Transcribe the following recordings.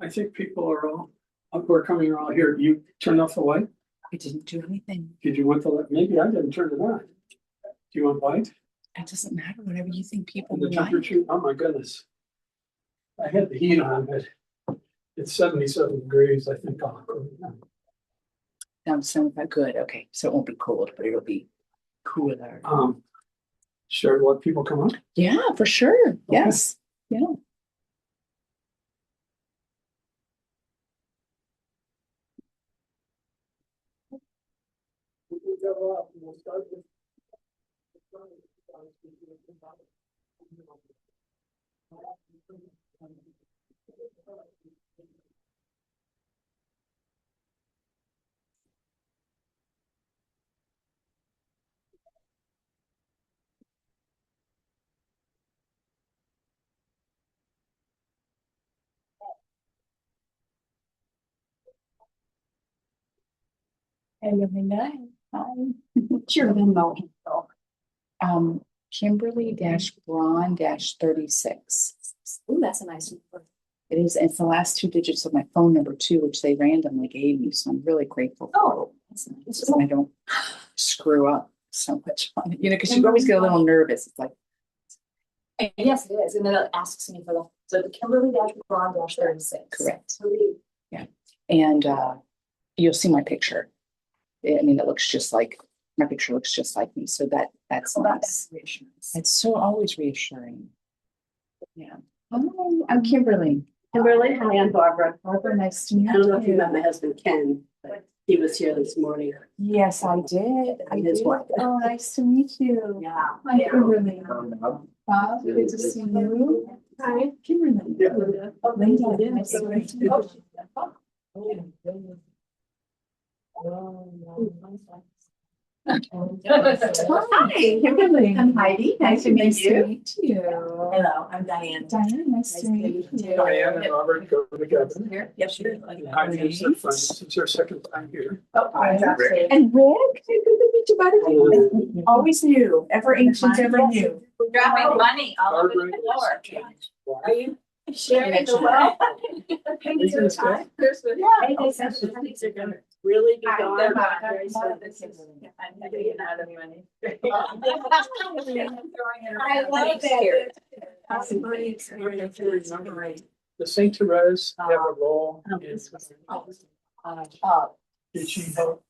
I think people are all, we're coming around here. You turned off the light? I didn't do anything. Did you want the light? Maybe I didn't turn it on. Do you want light? It doesn't matter, whatever you think people And the would like. temperature, oh my goodness. I had the heat on, but it's 77 degrees, I think. So good, okay, so it won't be cold, but it'll be cooler. Sure, let people come up? Yeah, for sure, yes, yeah. We'll start with. Hi. What's your Venmo info? Kimberly-Braun-36. Ooh, that's a nice number. It is, it's the last two digits of my phone number too, which they randomly gave me, so I'm really grateful. Oh, that's nice. So I don't screw up so much on it, because you always get a little nervous. It's like, And yes, it is, and then it asks me for the, so the Kimberly-Braun-36. Correct. And you'll see my picture. I mean, it looks just like, my picture looks just like me, so that's Well, nice. that's reassuring. It's so always reassuring. Yeah. Oh, I'm Kimberly. Kimberly, hi, I'm Barbara. Barbara, nice to meet I don't know if you met my you. husband Ken, but he was here this morning. Yes, I did. I His did. wife. Oh, nice to meet you. Yeah. Hi, Kimberly. Bob, good to see you. Hi. Kimberly. Yeah. Oh, Linda, nice to meet you. Hi, Kimberly. I'm Heidi, nice to meet you. meet you. Hello, I'm Diane. Diane, nice to meet you. Diane and Robert go together. Here, yes, sure. Heidi is their friend. This is their second time here. Oh, Right. Rick. And Rick, good to meet you, buddy. Always new, ever ancient, ever new. We're dropping money all over Barbara the is floor. James' wife. Are you sharing the wealth? These are the stuff. Hey, these are gonna really be going They're on not- very soon. I'm not getting out of money. I love that. The Saint Therese have a role in, did she help?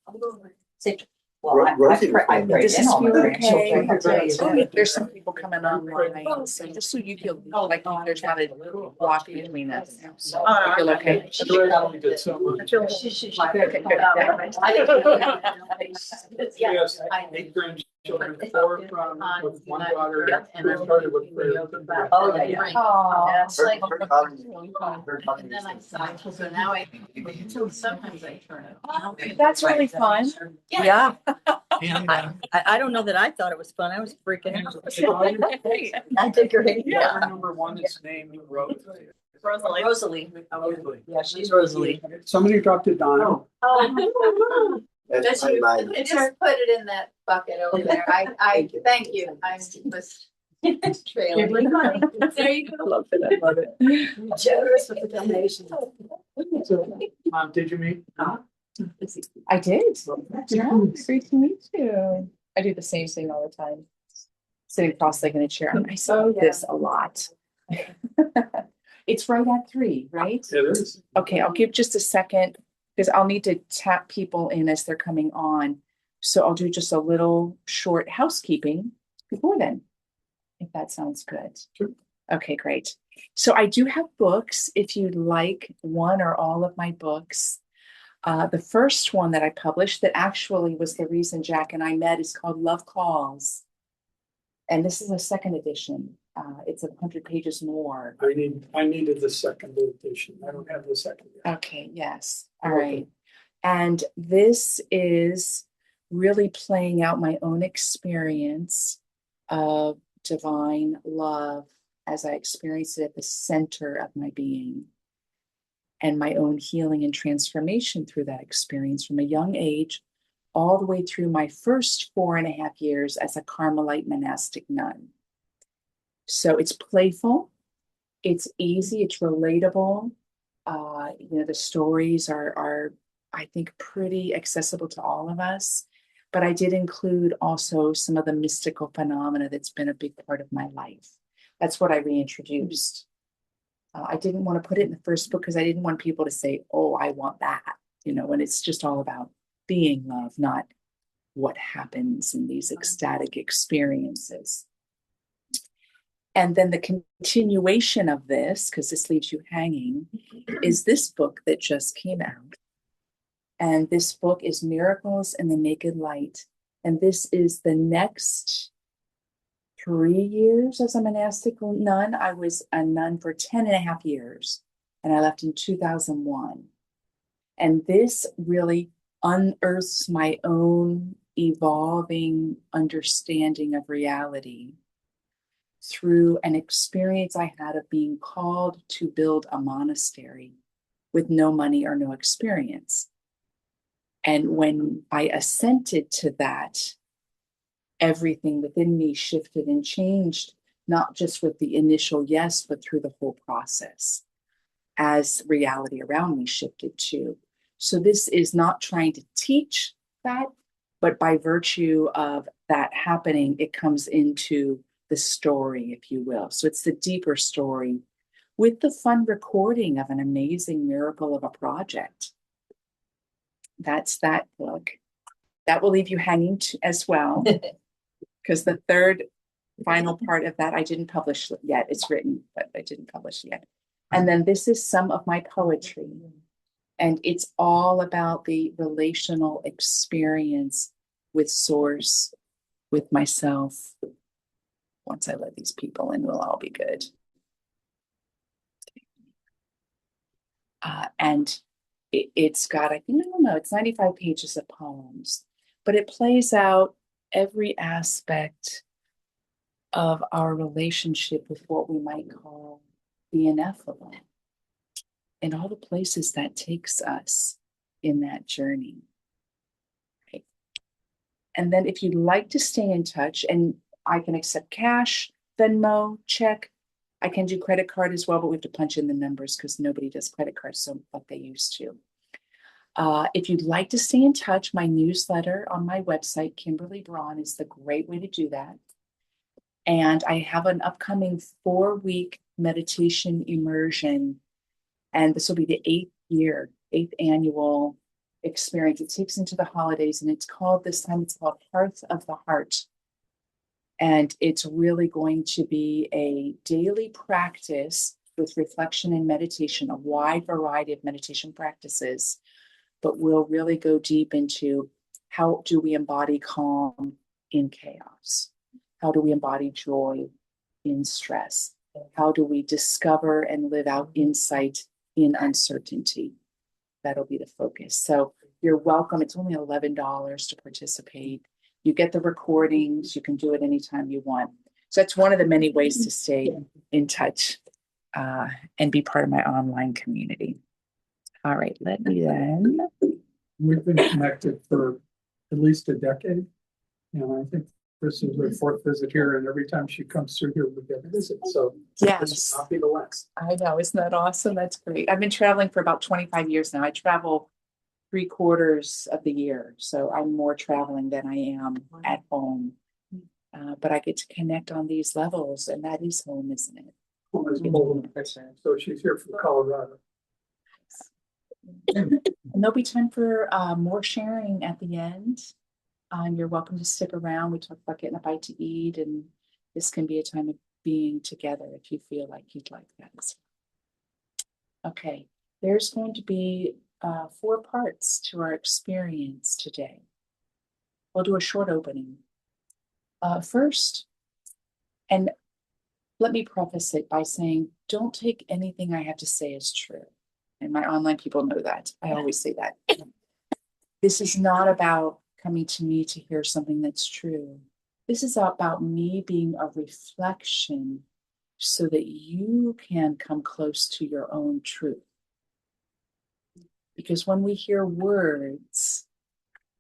Well, I prayed Does in this all my feel grandchildren. okay? There's some people coming online, so just so you feel like there's not a block between us. So you feel okay? Therese only did so much. Okay, good. She has 8 grandchildren, 4 from, with one daughter, who started with prayer. Oh, yeah. Aw. That's like. Her daughter- her daughter And then I used to- stopped, so now sometimes I turn it. That's really fun. Yeah, And, I don't know that I thought it was fun. I was freaking out. I think you're right. yeah, number one is named who wrote it. Rosalie. Rosalie. Yeah, she's Rosalie. Somebody dropped it down. Oh. That's my mind. Just put it in that bucket over there. I thank you. I was trailing. There you go. Love it, I love it. Generous with the donation. So, did you meet? I did. Yeah, great to meet you. I do the same thing all the time. Sitting cross-legged in a chair. I say this a lot. It's right at 3, right? It is. Okay, I'll give just a second because I'll need to tap people in as they're coming on. So I'll do just a little short housekeeping before then, if that sounds good. Sure. Okay, great. So I do have books if you'd like one or all of my books. The first one that I published that actually was the reason Jack and I met is called Love Calls. And this is a second edition. It's 100 pages more. I needed the second edition. I don't have the second yet. Okay, yes. All Okay. right. And this is really playing out my own experience of divine love as I experienced it at the center of my being, and my own healing and transformation through that experience from a young age all the way through my first 4.5 years as a Carmelite monastic nun. So it's playful, it's easy, it's relatable. The stories are, I think, pretty accessible to all of us. But I did include also some of the mystical phenomena that's been a big part of my life. That's what I reintroduced. I didn't want to put it in the first book because I didn't want people to say, oh, I want that, when it's just all about being love, not what happens in these ecstatic experiences. And then the continuation of this, because this leaves you hanging, is this book that just came out. And this book is Miracles in the Naked Light. And this is the next 3 years as a monastic nun. I was a nun for 10.5 years, and I left in 2001. And this really unearths my own evolving understanding of reality through an experience I had of being called to build a monastery with no money or no experience. And when I assented to that, everything within me shifted and changed, not just with the initial yes, but through the whole process as reality around me shifted too. So this is not trying to teach that, but by virtue of that happening, it comes into the story, if you will. So it's the deeper story with the fun recording of an amazing miracle of a project. That's that book. That will leave you hanging as well, because the third final part of that I didn't publish yet. It's written, but I didn't publish yet. And then this is some of my poetry. And it's all about the relational experience with Source, with myself. Once I let these people in, we'll all be good. And it's got, I think, I don't know, it's 95 pages of poems, but it plays out every aspect of our relationship with what we might call the ineffable, and all the places that takes us in that journey. Right? And then if you'd like to stay in touch, and I can accept cash, Venmo, check. I can do credit card as well, but we have to punch in the numbers because nobody does credit cards so like they used to. If you'd like to stay in touch, my newsletter on my website, Kimberly Braun, is the great way to do that. And I have an upcoming 4-week meditation immersion. And this will be the 8th annual experience. It takes into the holidays, and it's called Hearth of the Heart. And it's really going to be a daily practice with reflection and meditation, a wide variety of meditation practices. But we'll really go deep into how do we embody calm in chaos? How do we embody joy in stress? How do we discover and live out insight in uncertainty? That'll be the focus. So you're welcome. It's only $11 to participate. You get the recordings. You can do it anytime you want. So that's one of the many ways to stay in touch and be part of my online community. All right, let me then. We've been connected for at least a decade. And I think this is her 4th visit here, and every time she comes through here, we get a visit. So this Yes, will not be the last. I know. Isn't that awesome? That's great. I've been traveling for about 25 years now. I travel 3/4 of the year. So I'm more traveling than I am at home. But I get to connect on these levels, and that is home, isn't it? So she's here from Colorado. And there'll be time for more sharing at the end. You're welcome to stick around. We talk about getting a bite to eat, and this can be a time of being together if you feel like you'd like that as well. Okay, there's going to be 4 parts to our experience today. We'll do a short opening. First, and let me preface it by saying, don't take anything I have to say as true. And my online people know that. I always say that. This is not about coming to me to hear something that's true. This is about me being a reflection so that you can come close to your own truth. Because when we hear words,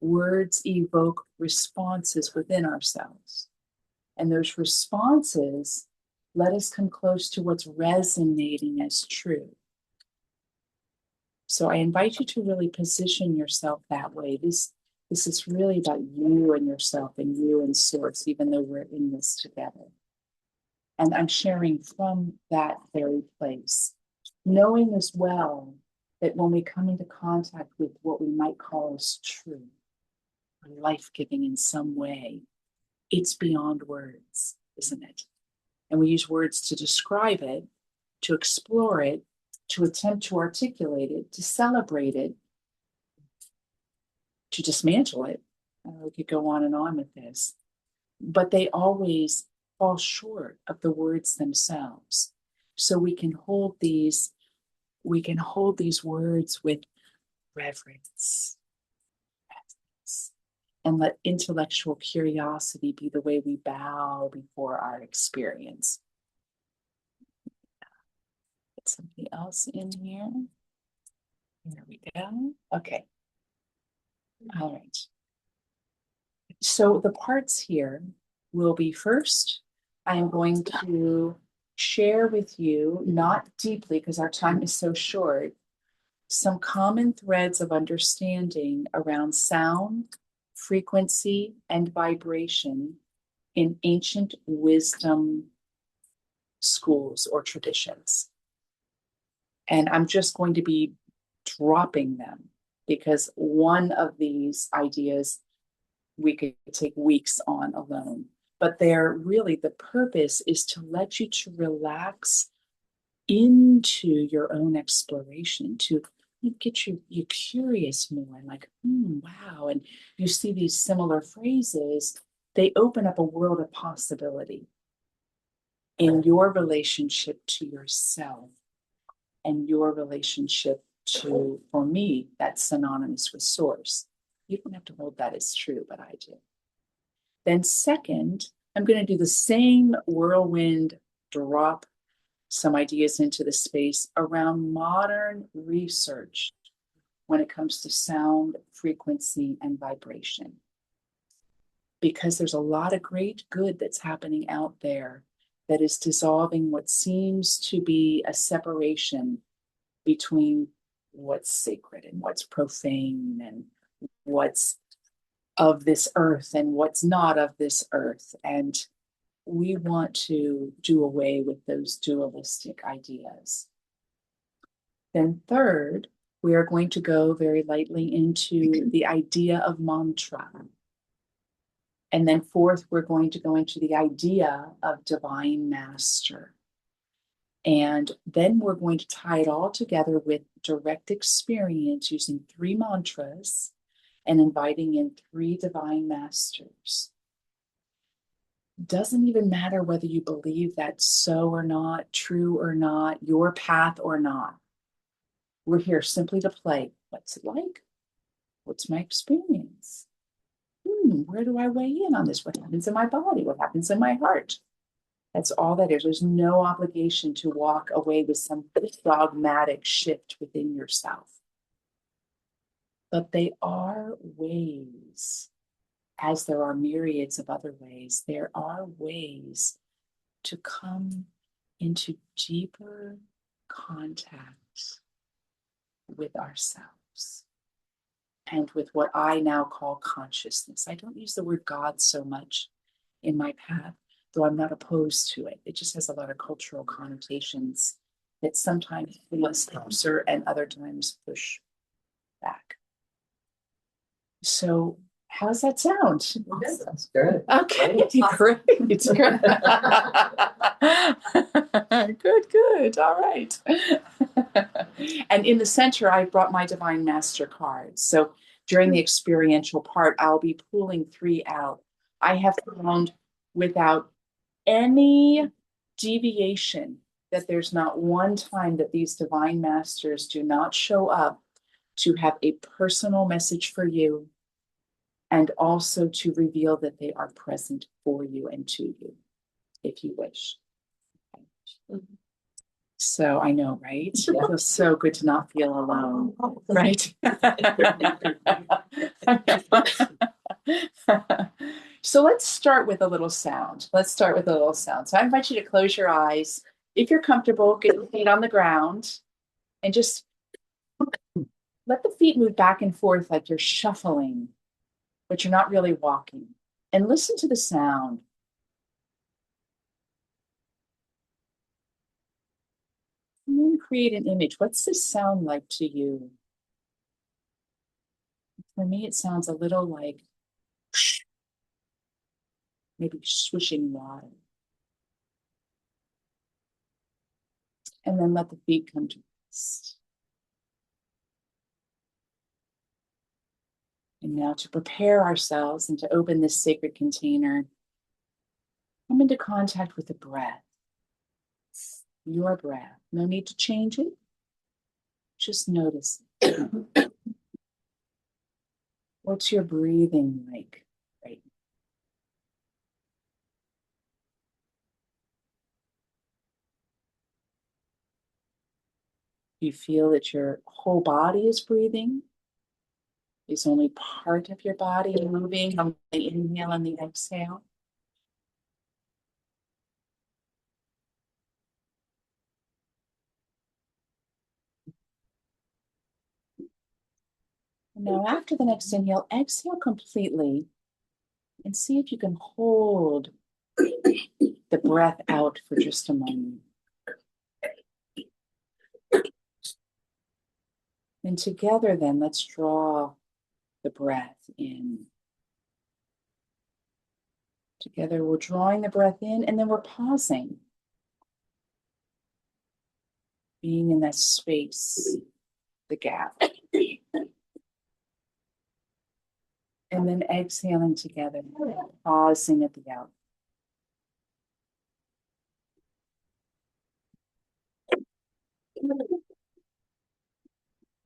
words evoke responses within ourselves. And those responses let us come close to what's resonating as true. So I invite you to really position yourself that way. This is really about you and yourself and you and Source, even though we're in this together. And I'm sharing from that very place, knowing as well that when we come into contact with what we might call as true, or life-giving in some way, it's beyond words, isn't it? And we use words to describe it, to explore it, to attempt to articulate it, to celebrate it, to dismantle it. We could go on and on with this, but they always fall short of the words themselves. So we can hold these words with reverence, and let intellectual curiosity be the way we bow before our experience. Get something else in here. Here we go. Okay. All right. So the parts here will be, first, I am going to share with you, not deeply because our time is so short, some common threads of understanding around sound, frequency, and vibration in ancient wisdom schools or traditions. And I'm just going to be dropping them because one of these ideas we could take weeks on alone. But they're really, the purpose is to let you to relax into your own exploration, to get you curious more, and like, wow. And you see these similar phrases, they open up a world of possibility in your relationship to yourself and your relationship to, for me, that's synonymous with source. You don't have to hold that as true, but I do. Then second, I'm going to do the same whirlwind, drop some ideas into the space around modern research when it comes to sound, frequency, and vibration. Because there's a lot of great good that's happening out there that is dissolving what seems to be a separation between what's sacred and what's profane and what's of this earth and what's not of this earth. And we want to do away with those dualistic ideas. Then third, we are going to go very lightly into the idea of mantra. And then fourth, we're going to go into the idea of divine master. And then we're going to tie it all together with direct experience using 3 mantras and inviting in 3 divine masters. Doesn't even matter whether you believe that's so or not, true or not, your path or not. We're here simply to play. What's it like? What's my experience? Where do I weigh in on this? What happens in my body? What happens in my heart? That's all that is. There's no obligation to walk away with some dogmatic shift within yourself. But they are ways, as there are myriads of other ways, there are ways to come into deeper contact with ourselves and with what I now call consciousness. I don't use the word God so much in my path, though I'm not opposed to it. It just has a lot of cultural connotations that sometimes feel closer and other times push back. So how's that sound? That's good. Okay, great. It's good. Good. All right. And in the center, I brought my Divine Master cards. So during the experiential part, I'll be pulling 3 out. I have found without any deviation that there's not one time that these Divine Masters do not show up to have a personal message for you and also to reveal that they are present for you and to you, if you wish. So I know, right? It feels so good to not feel alone, right? So let's start with a little sound. So I invite you to close your eyes. If you're comfortable, get your feet on the ground and just let the feet move back and forth like you're shuffling, but you're not really walking. And listen to the sound. And then create an image. What's this sound like to you? For me, it sounds a little like maybe swishing water. And then let the feet come to rest. And now to prepare ourselves and to open this sacred container, come into contact with the breath. Your breath. No need to change it. Just notice it. What's your breathing like right now? You feel that your whole body is breathing? Is only part of your body moving on the inhale and the exhale? Now, after the next inhale, exhale completely and see if you can hold the breath out for just a moment. And together then, let's draw the breath in. Together, we're drawing the breath in and then we're pausing. Being in that space, the gap. And then exhaling together, pausing at the out.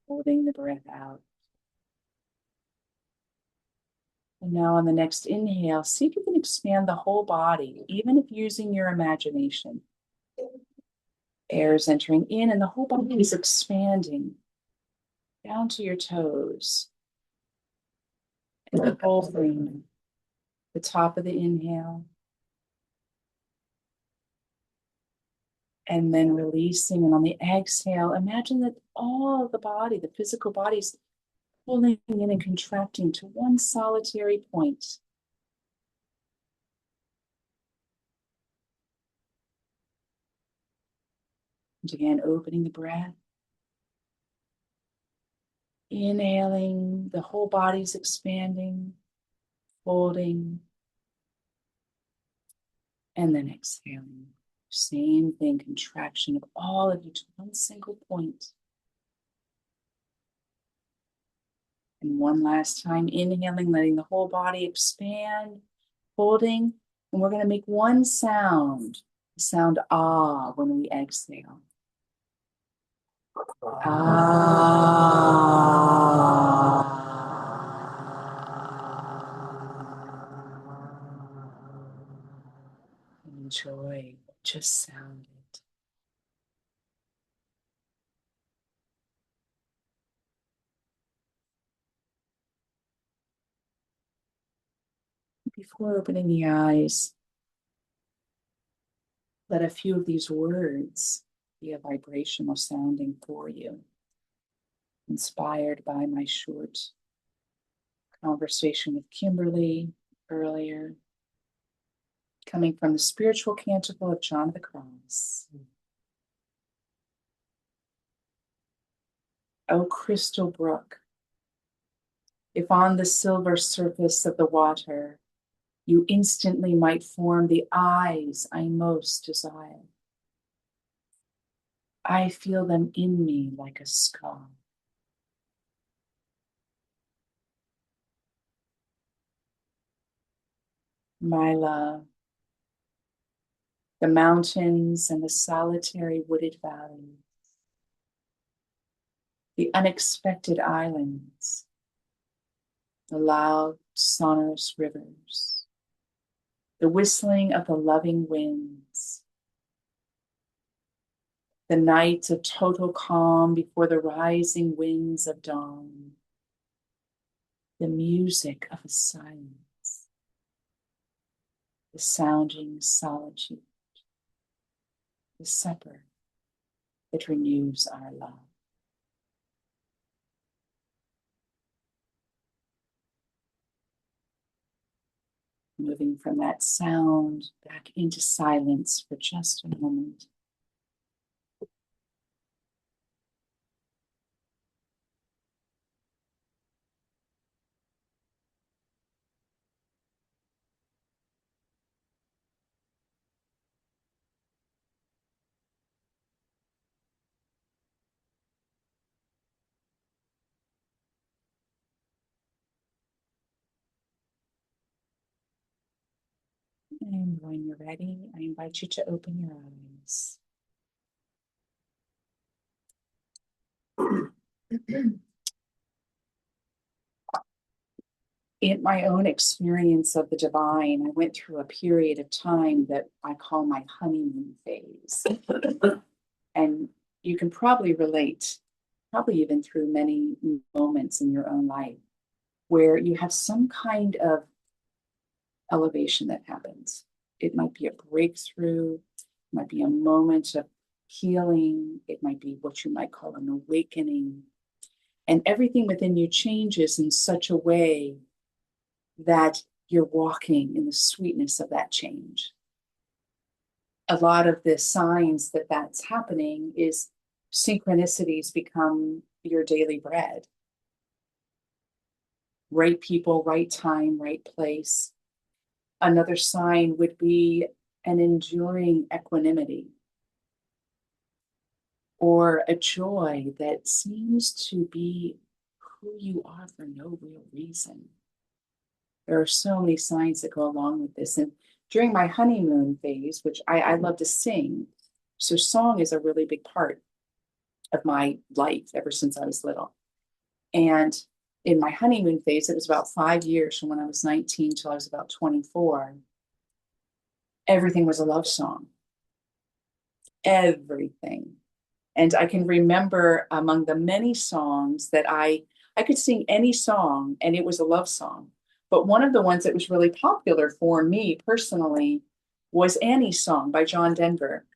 Holding the breath out. And now on the next inhale, see if you can expand the whole body, even if using your imagination. Air is entering in and the whole body is expanding down to your toes. And holding the top of the inhale. And then releasing, and on the exhale, imagine that all of the body, the physical body, is pulling in and contracting to one solitary point. And again, opening the breath. Inhaling, the whole body's expanding, holding, and then exhaling. Same thing, contraction of all of you to one single point. And one last time, inhaling, letting the whole body expand, holding, and we're going to make one sound, the sound ah when we exhale. Enjoy just sound it. Before opening the eyes, let a few of these words be a vibrational sounding for you, inspired by my short conversation with Kimberly earlier, coming from the spiritual canticle of John of the Cross. O crystal brook, if on the silver surface of the water you instantly might form the eyes I most desire, I feel them in me like a scar. My love, the mountains and the solitary wooded valleys, the unexpected islands, the loud, sonorous rivers, the whistling of the loving winds, the nights of total calm before the rising winds of dawn, the music of a silence, the sounding solitude, the supper that renews our love. Moving from that sound back into silence for just a moment. And when you're ready, I invite you to open your eyes. In my own experience of the divine, I went through a period of time that I call my honeymoon phase. And you can probably relate, probably even through many moments in your own life, where you have some kind of elevation that happens. It might be a breakthrough, it might be a moment of healing, it might be what you might call an awakening. And everything within you changes in such a way that you're walking in the sweetness of that change. a lot of the signs that that's happening is synchronicities become your daily bread. Right people, right time, right place. Another sign would be an enduring equanimity or a joy that seems to be who you are for no real reason. There are so many signs that go along with this. And during my honeymoon phase, which I love to sing, so song is a really big part of my life ever since I was little. And in my honeymoon phase, it was about 5 years from when I was 19 till I was about 24. Everything was a love song. Everything. And I can remember among the many songs that I could sing any song and it was a love song. But one of the ones that was really popular for me personally was Annie's song by John Denver.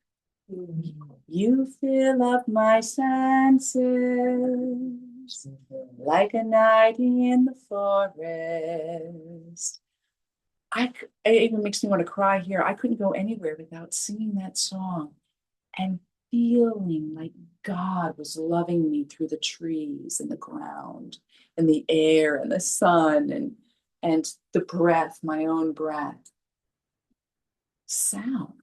You fill up my senses like a night in the forest. It even makes me want to cry here. I couldn't go anywhere without singing that song and feeling like God was loving me through the trees and the ground and the air and the sun and the breath, my own breath. Sound.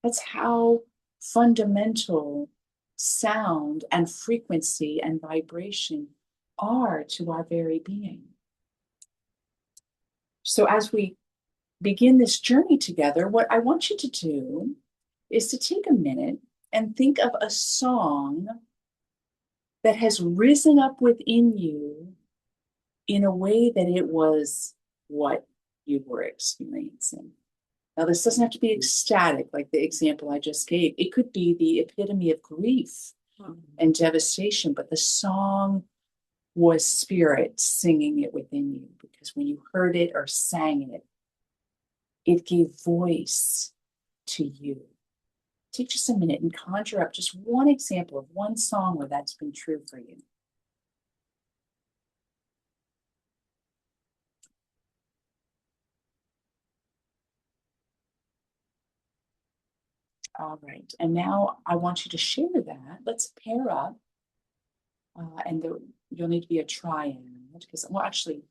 That's how fundamental sound and frequency and vibration are to our very being. So as we begin this journey together, what I want you to do is to take a minute and think of a song that has risen up within you in a way that it was what you were experiencing. Now, this doesn't have to be ecstatic like the example I just gave. It could be the epitome of grief and devastation, but the song was spirit singing it within you, because when you heard it or sang it, it gave voice to you. Take just a minute and conjure up just one example of one song where that's been true for you. All right, and now I want you to share that. Let's pair up. You'll need to be a triad because, well, actually,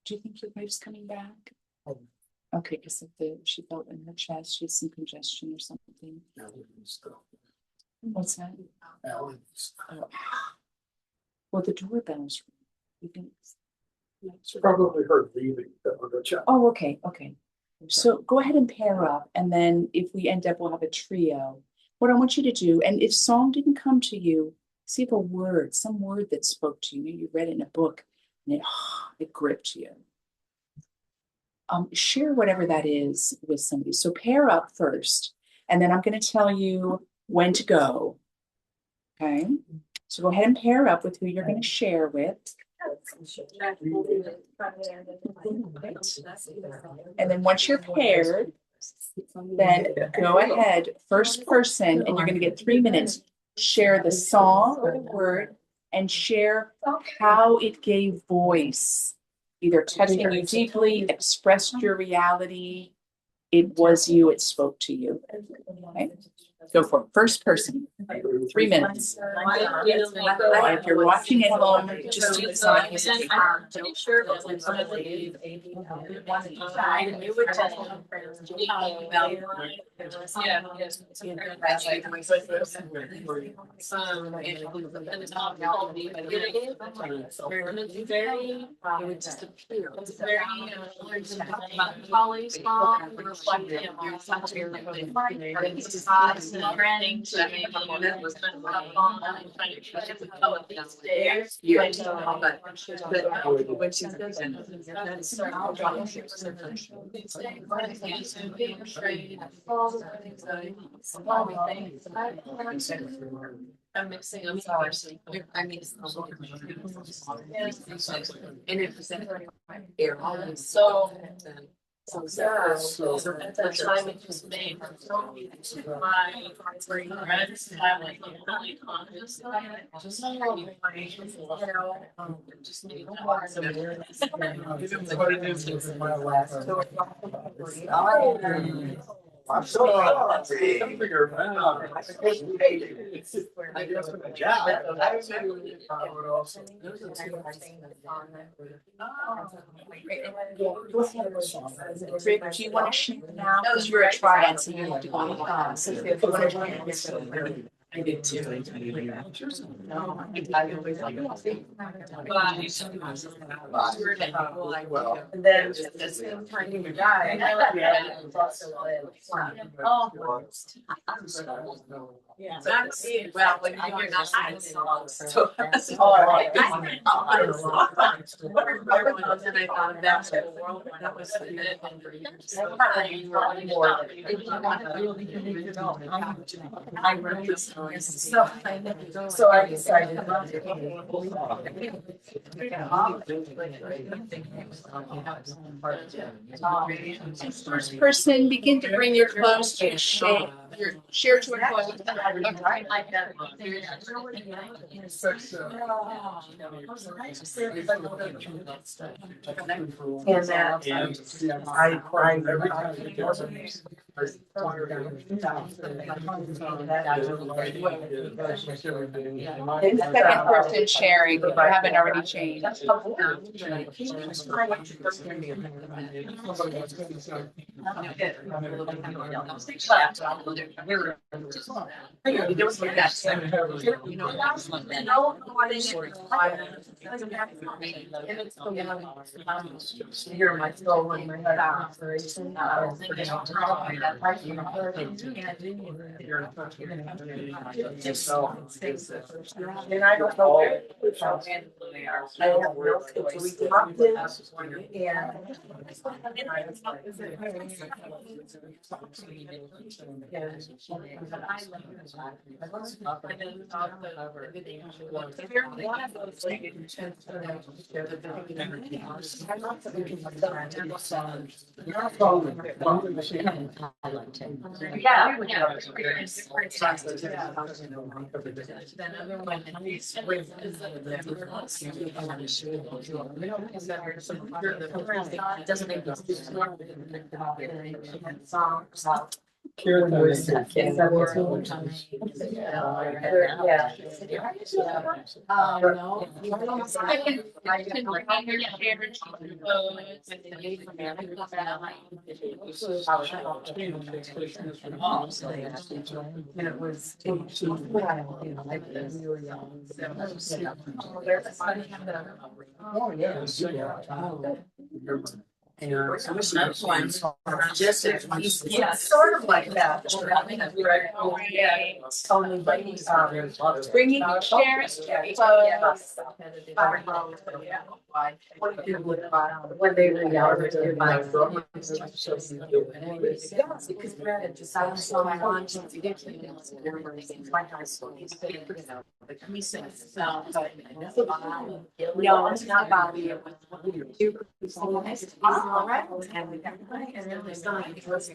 do you think your wife's coming back? Okay, because she felt in her chest, she has some congestion or something. What's that? Oh. Well, the doorbell's. You think? It's probably her leaving that we're gonna check. Oh, okay. So go ahead and pair up, and then if we end up, we'll have a trio. What I want you to do, and if song didn't come to you, see if some word that spoke to you. Maybe you read it in a book and it gripped you. Share whatever that is with somebody. So pair up first, and then I'm going to tell you when to go. Okay. So go ahead and pair up with who you're going to share with. And then once you're paired, then go ahead, first person, and you're going to get 3 minutes. Share the song or the word and share how it gave voice, either touching you deeply, expressed your reality. It was you, it spoke to you. Okay. Go for it. First person, 3 minutes. If you're watching at home, just do the sign. Branding, so I mean, that was kind of like when she's I'm mixing up flowers. I mean, and it was so So, At the time it just made her so my friends have like really conscious of it. Just you know, just made it hard to What it is in my last. I'm so hungry. Figure it out. Do you want to shoot now? Because you're a triad, so you have to go on the class. I did too. And then at the same time you die. Yeah, that's it. Well, when you're not. So that's all right. And I thought of that whole world, that was the minute. I wrote this. So I decided. First person, begin to bring your clothes to a shape, your chair to a close. And that. Second person sharing, if you haven't already changed. You're my soul and my heart operation. And I don't know where. I have no clue. So we talked in Then other one, at least with. Doesn't make Karen was. And it was. Oh, yeah. And That's one. Just, yeah, sort of like that. Only Bringing your chairs to a close. When they were young, because Brad just I was so much my high school. He said, no, it's not about you. All right. And we got and then there's not weird about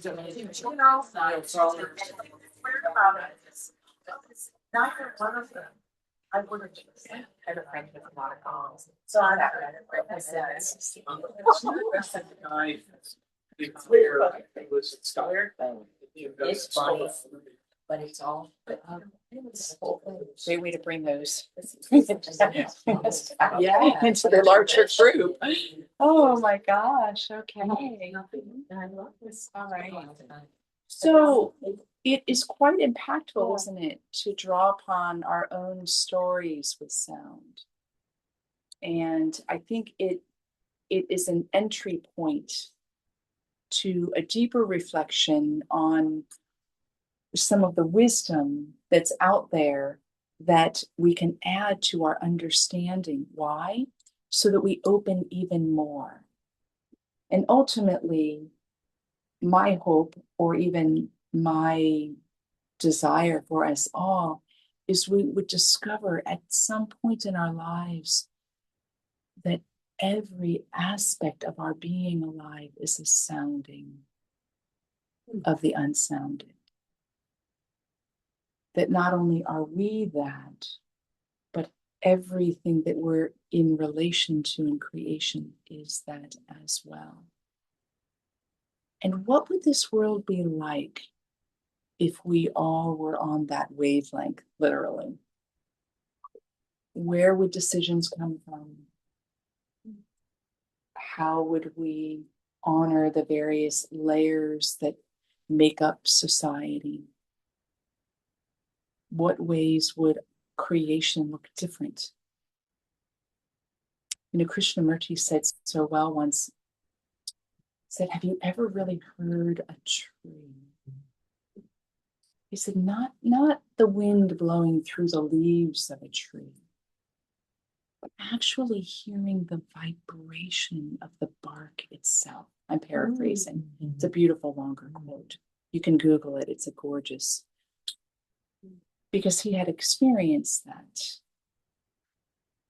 it. It's neither one of them. I would have just had a friend with a lot of calls. So I got read it. I said, it's clear. It was Weird, but it's funny, but it's all. Great way to bring those. Yeah. Into the larger group. Oh my gosh, okay. I love this. All right. So it is quite impactful, isn't it, to draw upon our own stories with sound. And I think it is an entry point to a deeper reflection on some of the wisdom that's out there that we can add to our understanding. Why? So that we open even more. And ultimately, my hope, or even my desire for us all, is we would discover at some point in our lives that every aspect of our being alive is a sounding of the unsounded. That not only are we that, but everything that we're in relation to in creation is that as well. And what would this world be like if we all were on that wavelength, literally? Where would decisions come from? How would we honor the various layers that make up society? What ways would creation look different? You know, Krishnamurti said so well once, said, have you ever really heard a tree? He said, not the wind blowing through the leaves of a tree, but actually hearing the vibration of the bark itself. I'm paraphrasing. It's a beautiful longer quote. You can Google it. It's a gorgeous. Because he had experienced that.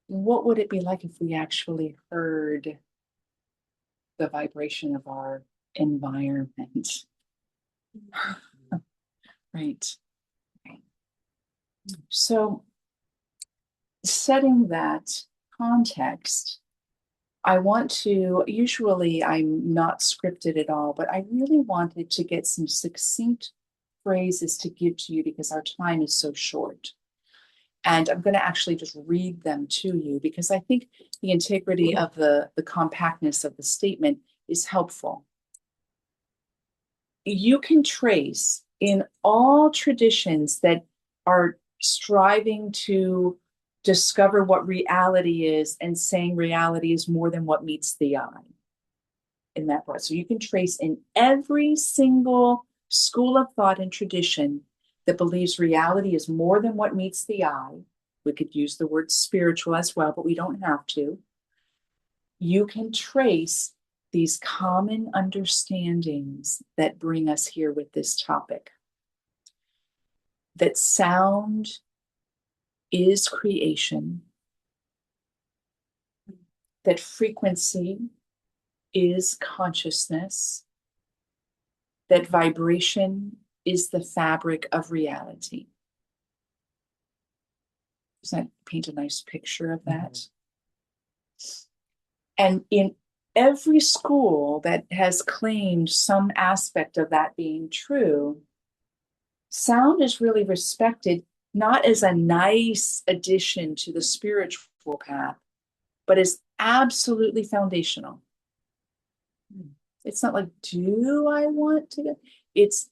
What would it be like if we actually heard the vibration of our environment? Right. So, setting that context, I want to, usually I'm not scripted at all, but I really wanted to get some succinct phrases to give to you because our time is so short. And I'm going to actually just read them to you because I think the integrity of the compactness of the statement is helpful. You can trace in all traditions that are striving to discover what reality is and saying reality is more than what meets the eye in that part. So you can trace in every single school of thought and tradition that believes reality is more than what meets the eye. We could use the word spiritual as well, but we don't have to. You can trace these common understandings that bring us here with this topic. That sound is creation, that frequency is consciousness, that vibration is the fabric of reality. Does that paint a nice picture of that? And in every school that has claimed some aspect of that being true, sound is really respected not as a nice addition to the spiritual path, but as absolutely foundational. It's not like, do I want to? It's,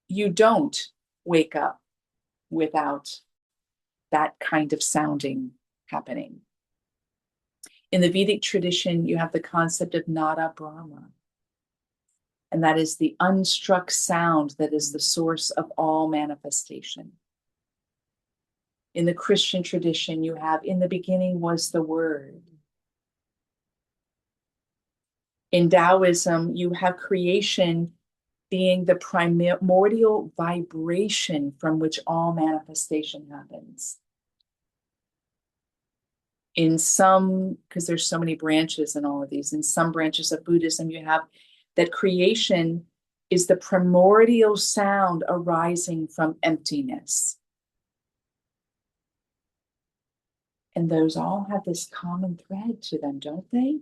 you don't wake up without that kind of sounding happening. In the Vedic tradition, you have the concept of Nada Brahma. And that is the unstruck sound that is the source of all manifestation. In the Christian tradition, you have, in the beginning was the Word. In Taoism, you have creation being the primordial vibration from which all manifestation happens. In some, because there's so many branches in all of these, in some branches of Buddhism, you have that creation is the primordial sound arising from emptiness. And those all have this common thread to them, don't they?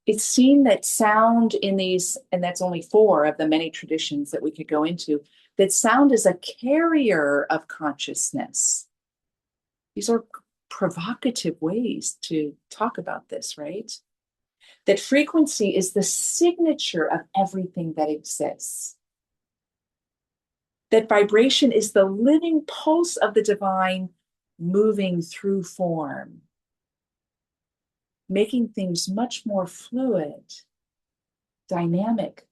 It's seen that sound in these, and that's only 4 of the many traditions that we could go into, that sound is a carrier of consciousness. These are provocative ways to talk about this, right? That frequency is the signature of everything that exists. That vibration is the living pulse of the divine moving through form, making things much more fluid, dynamic,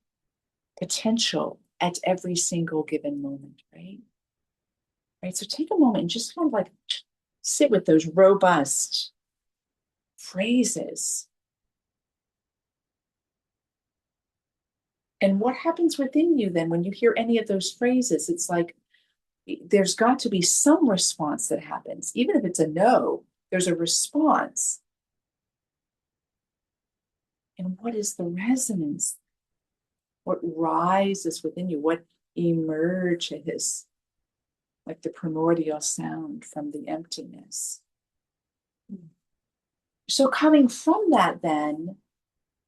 potential at every single given moment, right? Right. So take a moment and just kind of like sit with those robust phrases. And what happens within you then when you hear any of those phrases? It's like there's got to be some response that happens. Even if it's a no, there's a response. And what is the resonance? What rises within you? What emerges like the primordial sound from the emptiness? So coming from that, then,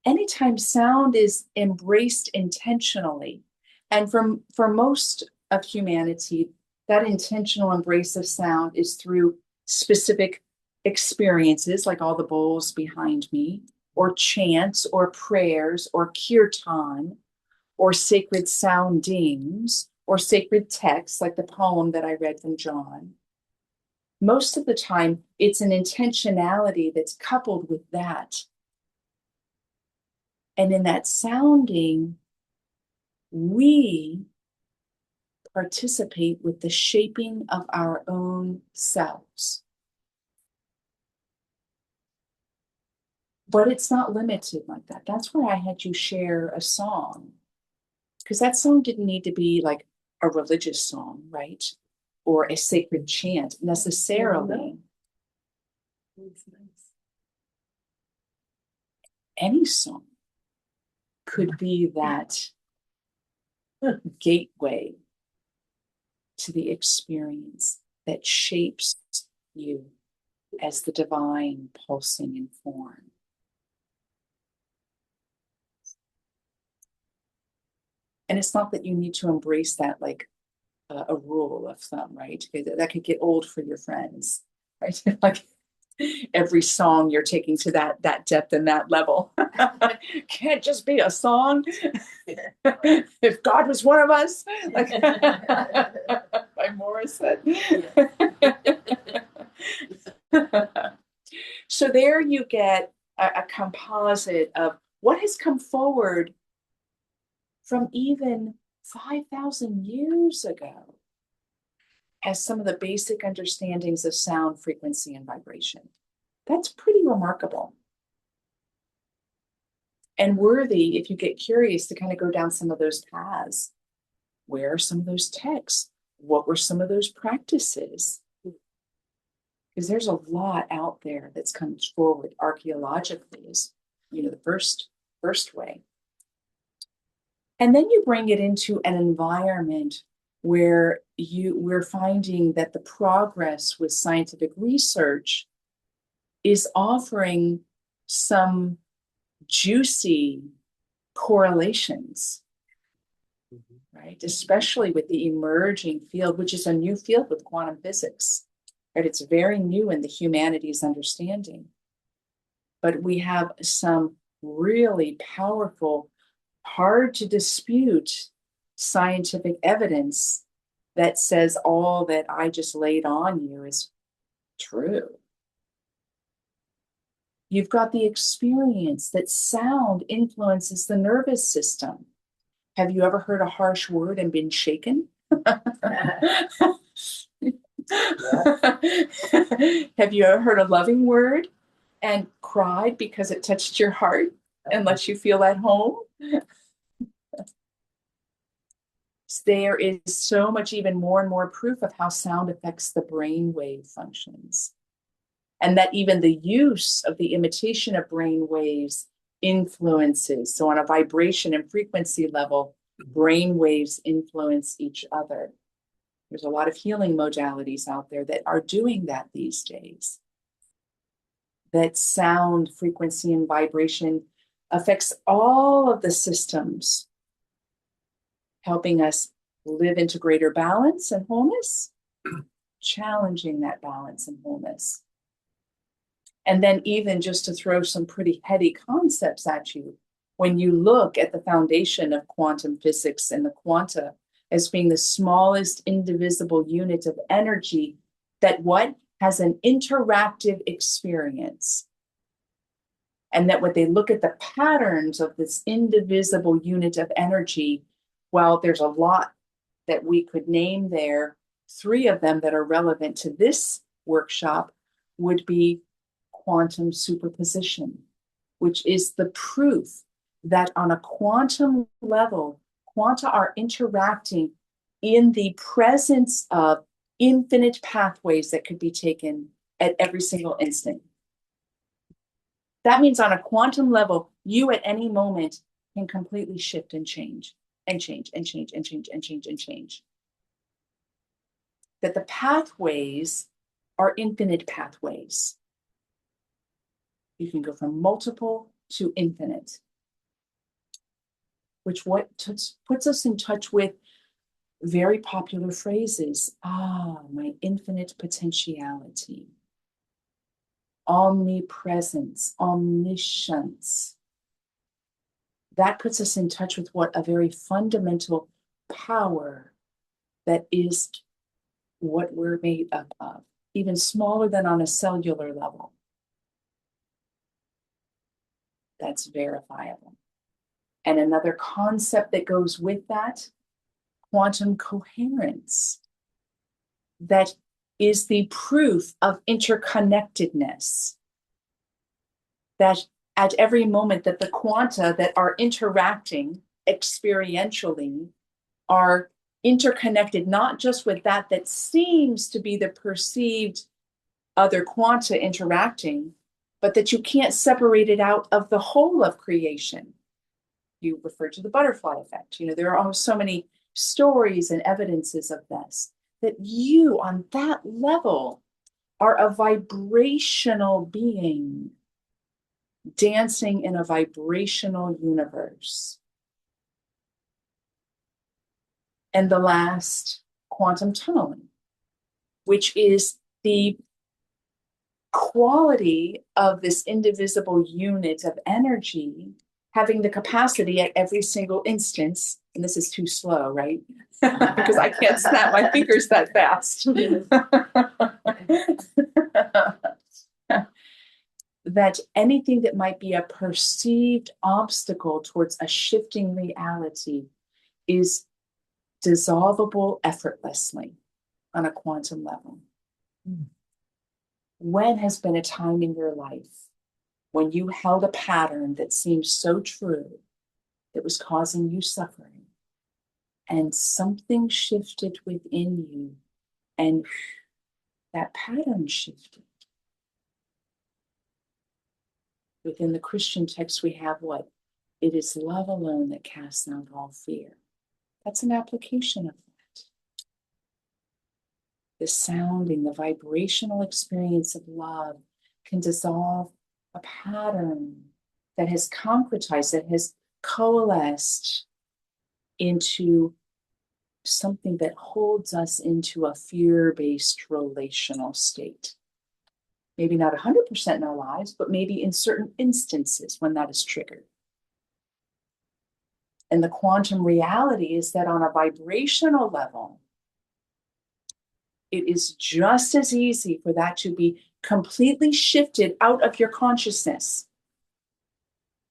anytime sound is embraced intentionally, and for most of humanity, that intentional embrace of sound is through specific experiences, like all the bowls behind me, or chants, or prayers, or kirtan, or sacred soundings, or sacred texts, like the poem that I read from John. Most of the time, it's an intentionality that's coupled with that. And in that sounding, we participate with the shaping of our own selves. But it's not limited like that. That's why I had you share a song, because that song didn't need to be like a religious song, right? Or a sacred chant necessarily. Any song could be that gateway to the experience that shapes you as the divine pulsing in form. And it's not that you need to embrace that like a rule of thumb, right? That could get old for your friends, right? Like every song you're taking to that depth and that level. Can't just be a song. If God was one of us, like by Morrison. So there you get a composite of what has come forward from even 5,000 years ago as some of the basic understandings of sound, frequency, and vibration. That's pretty remarkable. And worthy, if you get curious, to kind of go down some of those paths. Where are some of those texts? What were some of those practices? Because there's a lot out there that's come forward archaeologically as, the first way. And then you bring it into an environment where we're finding that the progress with scientific research is offering some juicy correlations, right? Especially with the emerging field, which is a new field with quantum physics, right? It's very new in the humanities understanding. But we have some really powerful, hard to dispute scientific evidence that says all that I just laid on you is true. You've got the experience that sound influences the nervous system. Have you ever heard a harsh word and been shaken? Have you ever heard a loving word and cried because it touched your heart and lets you feel at home? There is so much, even more and more proof of how sound affects the brainwave functions. And that even the use of the imitation of brain waves influences. So on a vibration and frequency level, brain waves influence each other. There's a lot of healing modalities out there that are doing that these days. That sound, frequency, and vibration affects all of the systems, helping us live into greater balance and wholeness, challenging that balance and wholeness. And then even just to throw some pretty heady concepts at you, when you look at the foundation of quantum physics and the quanta as being the smallest indivisible unit of energy that has an interactive experience. And that when they look at the patterns of this indivisible unit of energy, while there's a lot that we could name there, 3 of them that are relevant to this workshop would be quantum superposition, which is the proof that on a quantum level, quanta are interacting in the presence of infinite pathways that could be taken at every single instant. That means on a quantum level, you at any moment can completely shift and change and change and change and change and change and change. That the pathways are infinite pathways. You can go from multiple to infinite, which puts us in touch with very popular phrases. My infinite potentiality, omnipresence, omniscience. That puts us in touch with what a very fundamental power that is what we're made up of, even smaller than on a cellular level. That's verifiable. And another concept that goes with that, quantum coherence, that is the proof of interconnectedness. That at every moment that the quanta that are interacting experientially are interconnected, not just with that seems to be the perceived other quanta interacting, but that you can't separate it out of the whole of creation. You refer to the butterfly effect. There are so many stories and evidences of this, that you on that level are a vibrational being dancing in a vibrational universe. And the last, quantum tunneling, which is the quality of this indivisible unit of energy having the capacity at every single instance, and this is too slow, right? Because I can't snap my fingers that fast. That anything that might be a perceived obstacle towards a shifting reality is dissolvable effortlessly on a quantum level. When has been a time in your life when you held a pattern that seemed so true that was causing you suffering, and something shifted within you, and that pattern shifted? Within the Christian text, we have what? It is love alone that casts out all fear. That's an application of that. The sounding, the vibrational experience of love can dissolve a pattern that has concretized, that has coalesced into something that holds us into a fear-based relational state. Maybe not 100% in our lives, but maybe in certain instances when that is triggered. And the quantum reality is that on a vibrational level, it is just as easy for that to be completely shifted out of your consciousness,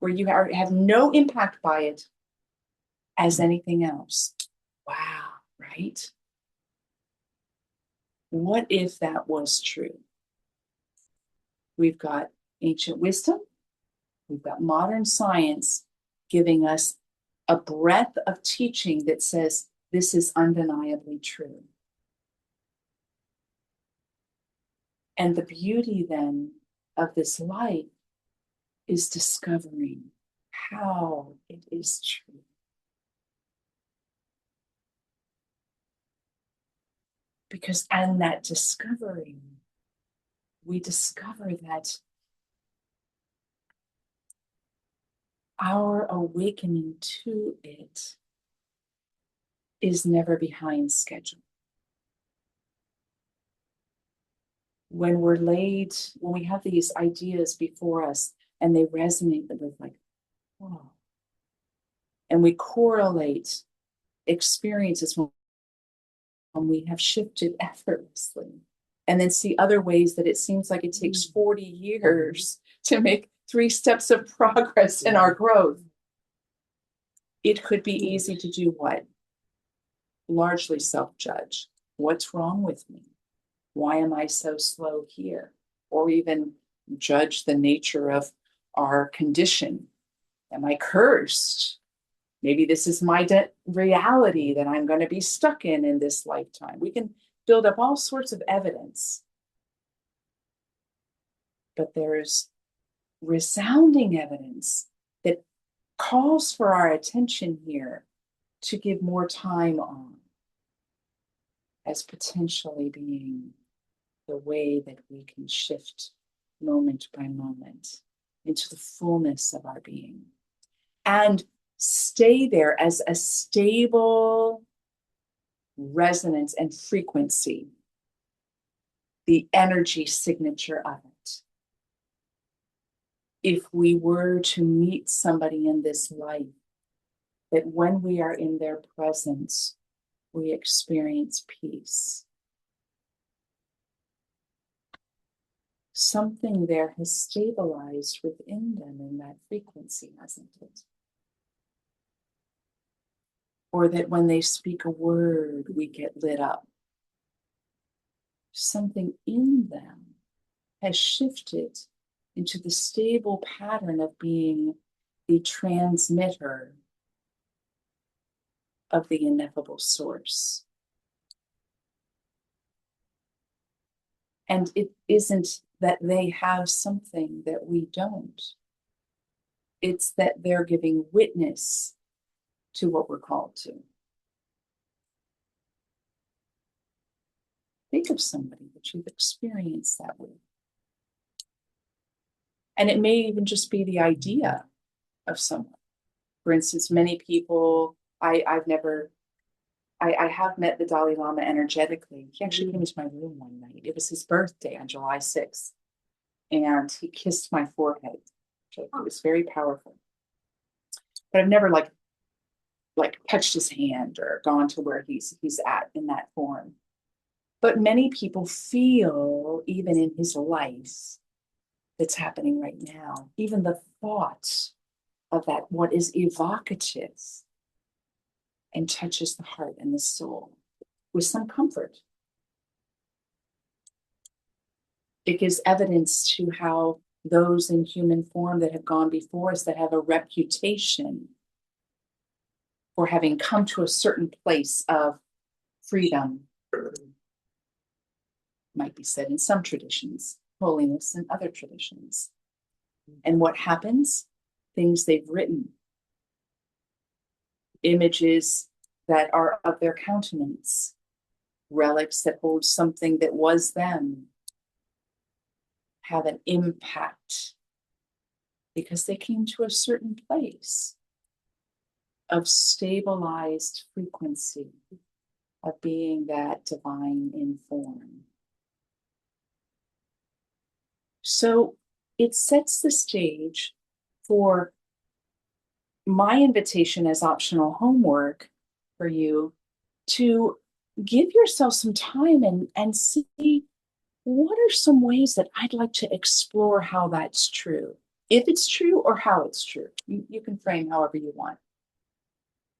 where you have no impact by it, as anything else. Wow, right? What if that was true? We've got ancient wisdom, we've got modern science giving us a breadth of teaching that says this is undeniably true. And the beauty then of this life is discovering how it is true. Because in that discovery, we discover that our awakening to it is never behind schedule. When we have these ideas before us and they resonate with like, oh, and we correlate experiences when we have shifted effortlessly, and then see other ways that it seems like it takes 40 years to make 3 steps of progress in our growth. It could be easy to do what? Largely self-judge. What's wrong with me? Why am I so slow here? Or even judge the nature of our condition. Am I cursed? Maybe this is my reality that I'm going to be stuck in this lifetime. We can build up all sorts of evidence. But there's resounding evidence that calls for our attention here to give more time on as potentially being the way that we can shift moment by moment into the fullness of our being and stay there as a stable resonance and frequency, the energy signature of it. If we were to meet somebody in this life, that when we are in their presence, we experience peace. Something there has stabilized within them in that frequency, hasn't it? Or that when they speak a word, we get lit up. Something in them has shifted into the stable pattern of being the transmitter of the ineffable source. And it isn't that they have something that we don't. It's that they're giving witness to what we're called to. Think of somebody that you've experienced that with. And it may even just be the idea of someone. For instance, many people, I have met the Dalai Lama energetically. He actually came into my room one night. It was his birthday on July 6th. And he kissed my forehead. It was very powerful. But I've never like touched his hand or gone to where he's at in that form. But many people feel, even in his life that's happening right now, even the thought of that, what is evocative and touches the heart and the soul with some comfort. It gives evidence to how those in human form that have gone before us, that have a reputation for having come to a certain place of freedom, might be said in some traditions, holiness in other traditions. And what happens? Things they've written, images that are of their countenance, relics that hold something that was them, have an impact because they came to a certain place of stabilized frequency, of being that divine in form. So it sets the stage for my invitation as optional homework for you to give yourself some time and see what are some ways that I'd like to explore how that's true, if it's true or how it's true. You can frame however you want.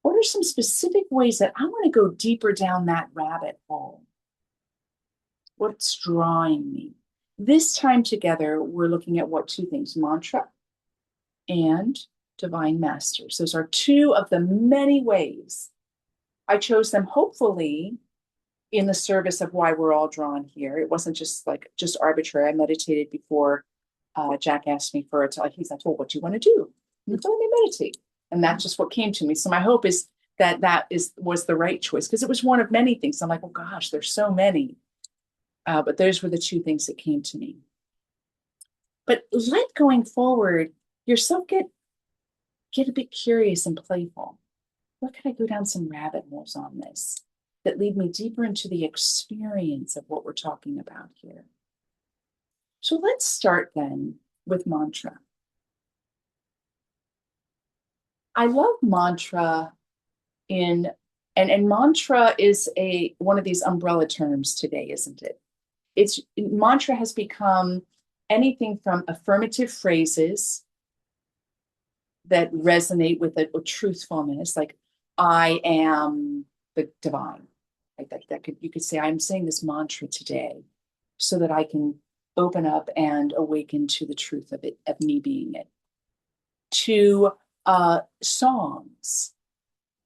What are some specific ways that I want to go deeper down that rabbit hole? What's drawing me? This time together, we're looking at what two things? Mantra and divine masters. Those are two of the many ways. I chose them hopefully in the service of why we're all drawn here. It wasn't just arbitrary. I meditated before Jack asked me for it. He said, well, what do you want to do? And so let me meditate. And that's just what came to me. So my hope is that was the right choice, because it was one of many things. I'm like, oh gosh, there's so many. But those were the two things that came to me. But let going forward, yourself get a bit curious and playful. What can I go down some rabbit holes on this that lead me deeper into the experience of what we're talking about here? So let's start then with mantra. I love mantra and mantra is one of these umbrella terms today, isn't it? Mantra has become anything from affirmative phrases that resonate with a truthfulness, like I am the divine. Like you could say, I'm saying this mantra today so that I can open up and awaken to the truth of it, of me being it. To songs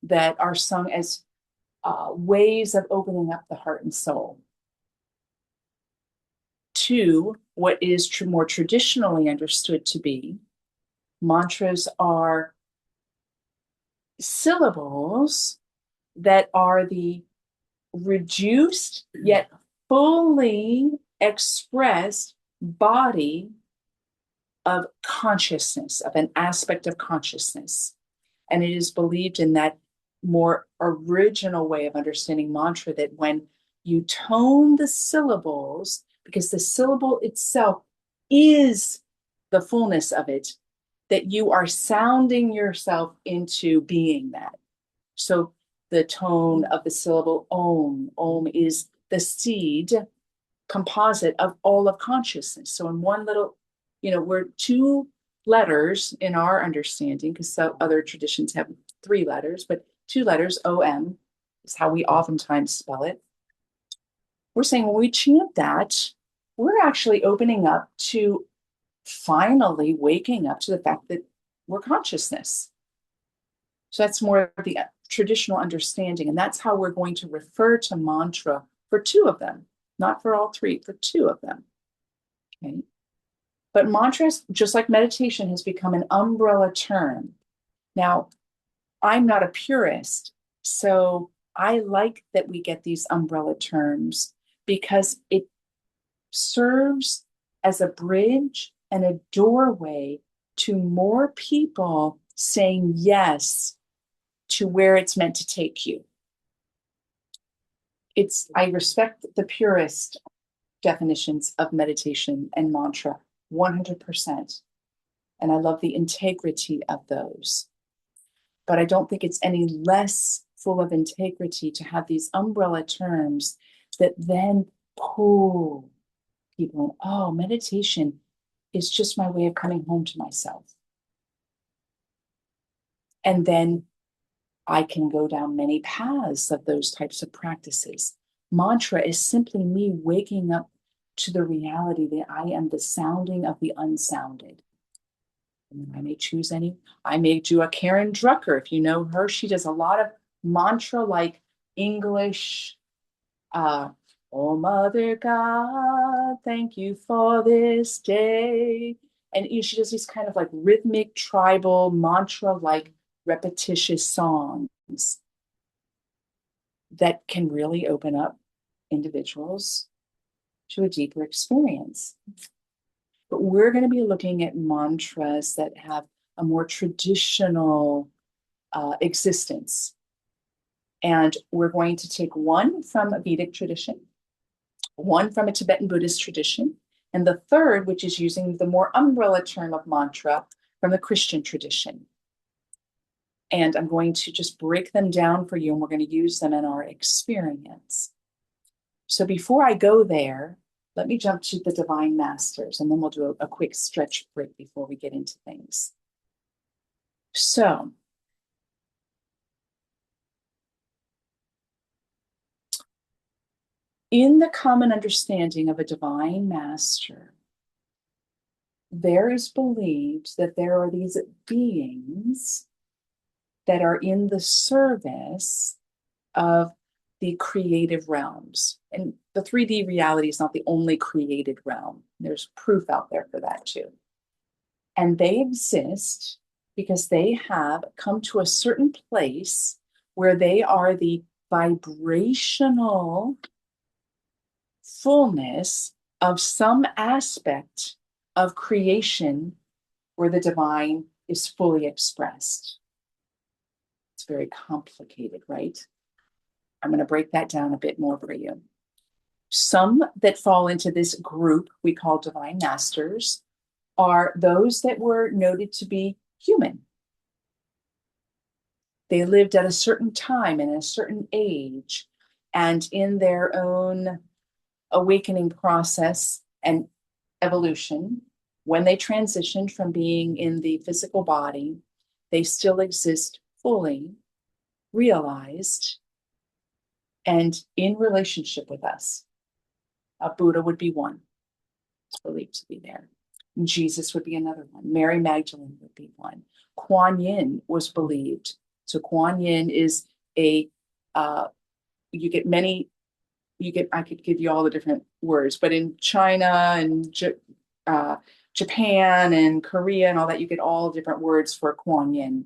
that are sung as ways of opening up the heart and soul. to what is more traditionally understood to be, mantras are syllables that are the reduced yet fully expressed body of consciousness, of an aspect of consciousness. And it is believed in that more original way of understanding mantra that when you tone the syllables, because the syllable itself is the fullness of it, that you are sounding yourself into being that. So the tone of the syllable om is the seed composite of all of consciousness. So in one little, we're 2 letters in our understanding, because other traditions have 3 letters, but 2 letters, om, is how we oftentimes spell it. We're saying when we chant that, we're actually opening up to finally waking up to the fact that we're consciousness. So that's more of the traditional understanding. And that's how we're going to refer to mantra for 2 of them, not for all 3, for 2 of them. Okay. But mantras, just like meditation, has become an umbrella term. Now, I'm not a purist, so I like that we get these umbrella terms because it serves as a bridge and a doorway to more people saying yes to where it's meant to take you. I respect the purist definitions of meditation and mantra 100%. And I love the integrity of those. But I don't think it's any less full of integrity to have these umbrella terms that then pull people in. Oh, meditation is just my way of coming home to myself. And then I can go down many paths of those types of practices. Mantra is simply me waking up to the reality that I am the sounding of the unsounded. And I may do a Karen Drucker. If you know her, she does a lot of mantra like English, oh Mother God, thank you for this day. And she does these kind of like rhythmic, tribal, mantra-like repetitious songs that can really open up individuals to a deeper experience. But we're going to be looking at mantras that have a more traditional existence. And we're going to take one from a Vedic tradition, one from a Tibetan Buddhist tradition, and the third, which is using the more umbrella term of mantra, from the Christian tradition. And I'm going to just break them down for you, and we're going to use them in our experience. So before I go there, let me jump to the Divine Masters, and then we'll do a quick stretch break before we get into things. So, in the common understanding of a Divine Master, there is believed that there are these beings that are in the service of the creative realms. And the 3D reality is not the only created realm. There's proof out there for that too. And they exist because they have come to a certain place where they are the vibrational fullness of some aspect of creation where the divine is fully expressed. It's very complicated, right? I'm going to break that down a bit more for you. Some that fall into this group we call Divine Masters are those that were noted to be human. They lived at a certain time and a certain age, and in their own awakening process and evolution, when they transitioned from being in the physical body, they still exist fully realized and in relationship with us. A Buddha would be one. It's believed to be there. Jesus would be another one. Mary Magdalene would be one. Kuan Yin was believed. So Kuan Yin is you get many I could give you all the different words, but in China and Japan and Korea and all that, you get all different words for Kuan Yin.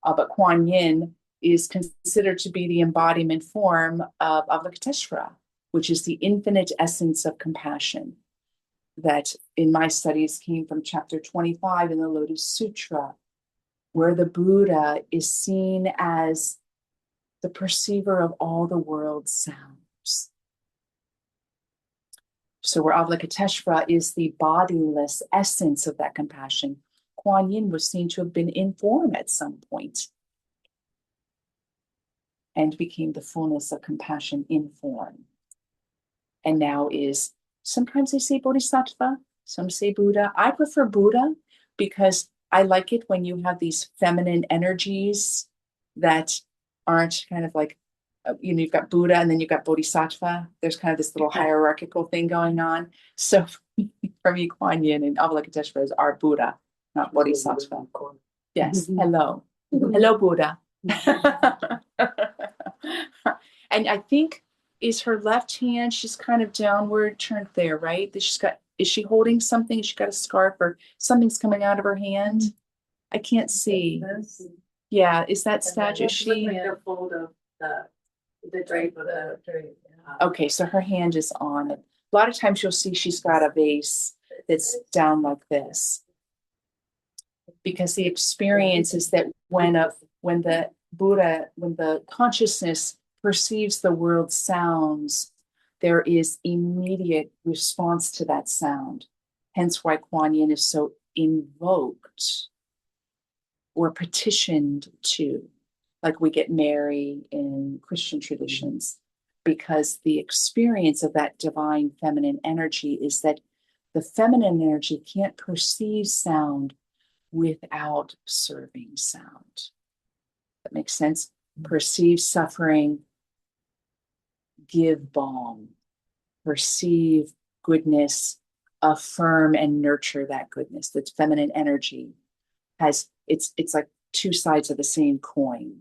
But Kuan Yin is considered to be the embodiment form of Avalokiteshvara, which is the infinite essence of compassion that in my studies came from chapter 25 in the Lotus Sutra, where the Buddha is seen as the perceiver of all the world's sounds. So where Avalokiteshvara is the bodiless essence of that compassion, Kuan Yin was seen to have been in form at some point and became the fullness of compassion in form. And now is, sometimes they say Bodhisattva, some say Buddha. I prefer Buddha because I like it when you have these feminine energies that aren't kind of like, you've got Buddha and then you've got Bodhisattva. There's kind of this little hierarchical thing going on. So for me, Kuan Yin and Avalokiteshvara are Buddha, not Bodhisattva. Yes, hello. Hello, Buddha. And I think is her left hand, she's kind of downward turned there, right? Is she holding something? She's got a scarf or something's coming out of her hand. I can't see. Yeah, is that statue? Is she? The fold of the drape of the drape. Okay, so her hand is on it. A lot of times you'll see she's got a vase that's down like this. Because the experience is that when the consciousness perceives the world's sounds, there is immediate response to that sound. Hence why Kuan Yin is so invoked or petitioned to, like we get Mary in Christian traditions, because the experience of that divine feminine energy is that the feminine energy can't perceive sound without serving sound. That makes sense? Perceive suffering, give balm, perceive goodness, affirm and nurture that goodness. That feminine energy it's like two sides of the same coin.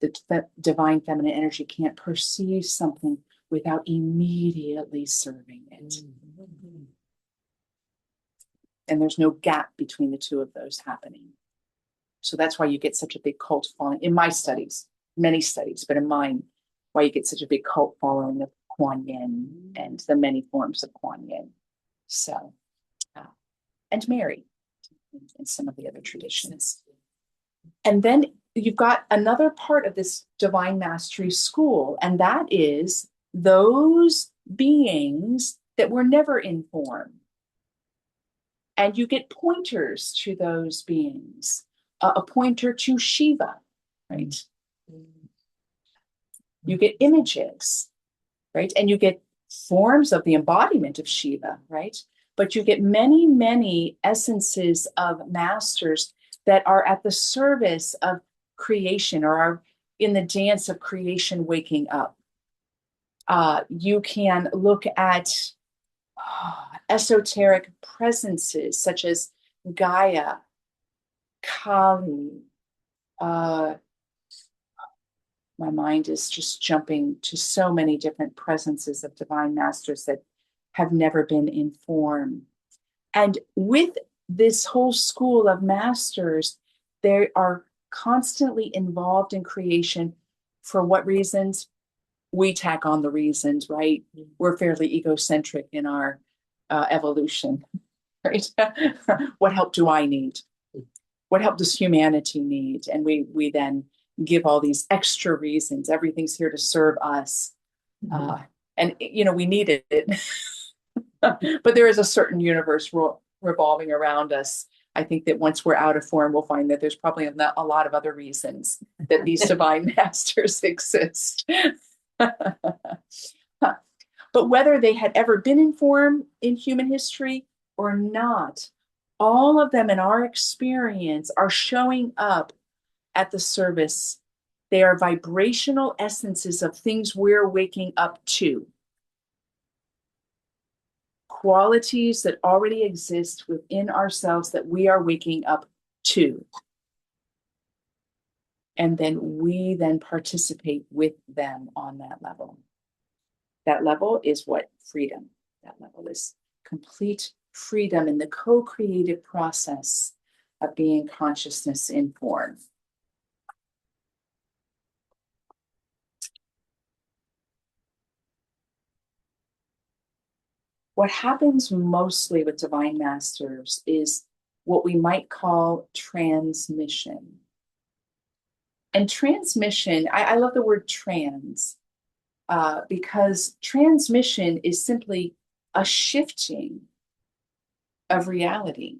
The divine feminine energy can't perceive something without immediately serving it. And there's no gap between the two of those happening. So that's why you get such a big cult following in my studies, many studies, but in mine, why you get such a big cult following of Kuan Yin and the many forms of Kuan Yin. So, and Mary and some of the other traditions. And then you've got another part of this divine mastery school, and that is those beings that were never in form. And you get pointers to those beings, a pointer to Shiva, right? You get images, right? And you get forms of the embodiment of Shiva, right? But you get many, many essences of masters that are at the service of creation or are in the dance of creation waking up. You can look at esoteric presences such as Gaia, Kali. My mind is just jumping to so many different presences of divine masters that have never been in form. And with this whole school of masters, they are constantly involved in creation. For what reasons? We tack on the reasons, right? We're fairly egocentric in our evolution, right? What help do I need? What help does humanity need? And we then give all these extra reasons. Everything's here to serve us. And, we needed it. But there is a certain universe revolving around us. I think that once we're out of form, we'll find that there's probably a lot of other reasons that these divine masters exist. But whether they had ever been in form in human history or not, all of them in our experience are showing up at the service. They are vibrational essences of things we're waking up to. Qualities that already exist within ourselves that we are waking up to. And then we participate with them on that level. That level is what? Freedom. That level is complete freedom in the co-creative process of being consciousness in form. What happens mostly with divine masters is what we might call transmission. And transmission, I love the word trans, because transmission is simply a shifting of reality.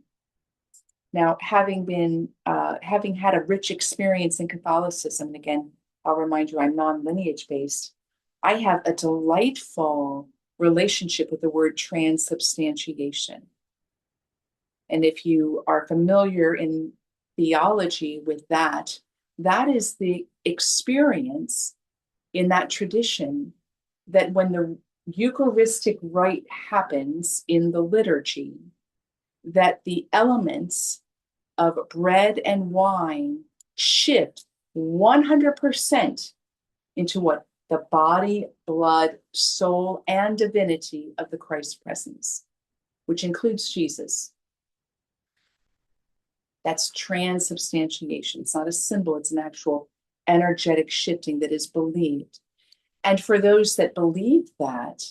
Now, having had a rich experience in Catholicism, and again, I'll remind you, I'm non-lineage based, I have a delightful relationship with the word transubstantiation. And if you are familiar in theology with that, that is the experience in that tradition that when the Eucharistic rite happens in the liturgy, that the elements of bread and wine shift 100% into what? The body, blood, soul, and divinity of the Christ presence, which includes Jesus. That's transubstantiation. It's not a symbol, it's an actual energetic shifting that is believed. And for those that believe that,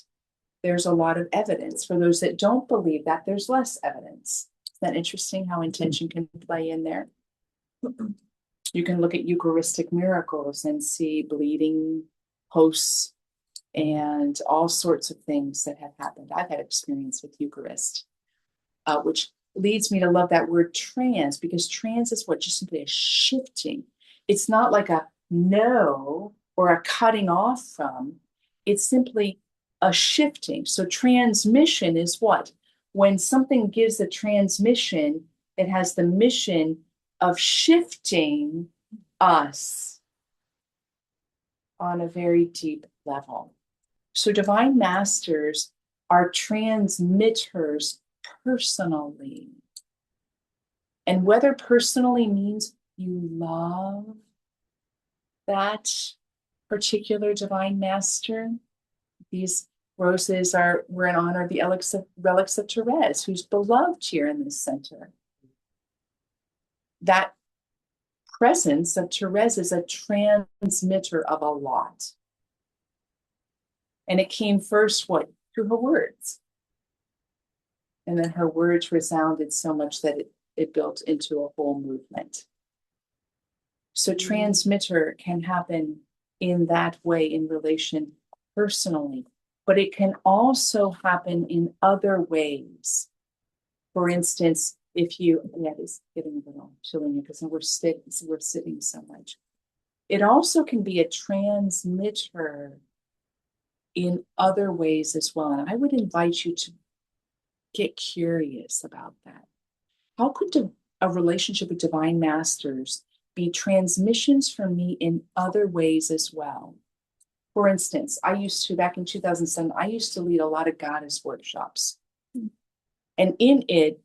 there's a lot of evidence. For those that don't believe that, there's less evidence. Isn't that interesting how intention can play in there? You can look at Eucharistic miracles and see bleeding hosts and all sorts of things that have happened. I've had experience with Eucharist, which leads me to love that word trans, because trans is what? Just simply a shifting. It's not like a no or a cutting off from. It's simply a shifting. So transmission is what? When something gives a transmission, it has the mission of shifting us on a very deep level. So divine masters are transmitters personally. And whether personally means you love that particular divine master, these roses were in honor of the relics of Therese, who's beloved here in this center. That presence of Therese is a transmitter of a lot. And it came first, what? Through her words. And then her words resounded so much that it built into a whole movement. So transmitter can happen in that way in relation personally, but it can also happen in other ways. For instance, if you, it's getting a little chilling because we're sitting so much. It also can be a transmitter in other ways as well. And I would invite you to get curious about that. How could a relationship with divine masters be transmissions for me in other ways as well? For instance, back in 2007, I used to lead a lot of goddess workshops. And in it,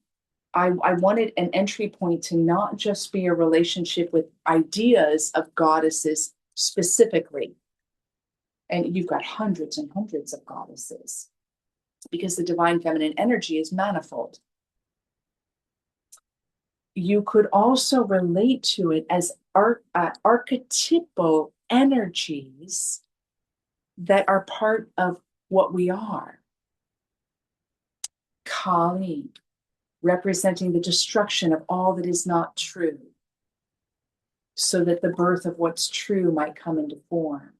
I wanted an entry point to not just be a relationship with ideas of goddesses specifically. And you've got hundreds and hundreds of goddesses because the divine feminine energy is manifold. You could also relate to it as archetypal energies that are part of what we are. Kali, representing the destruction of all that is not true, so that the birth of what's true might come into form.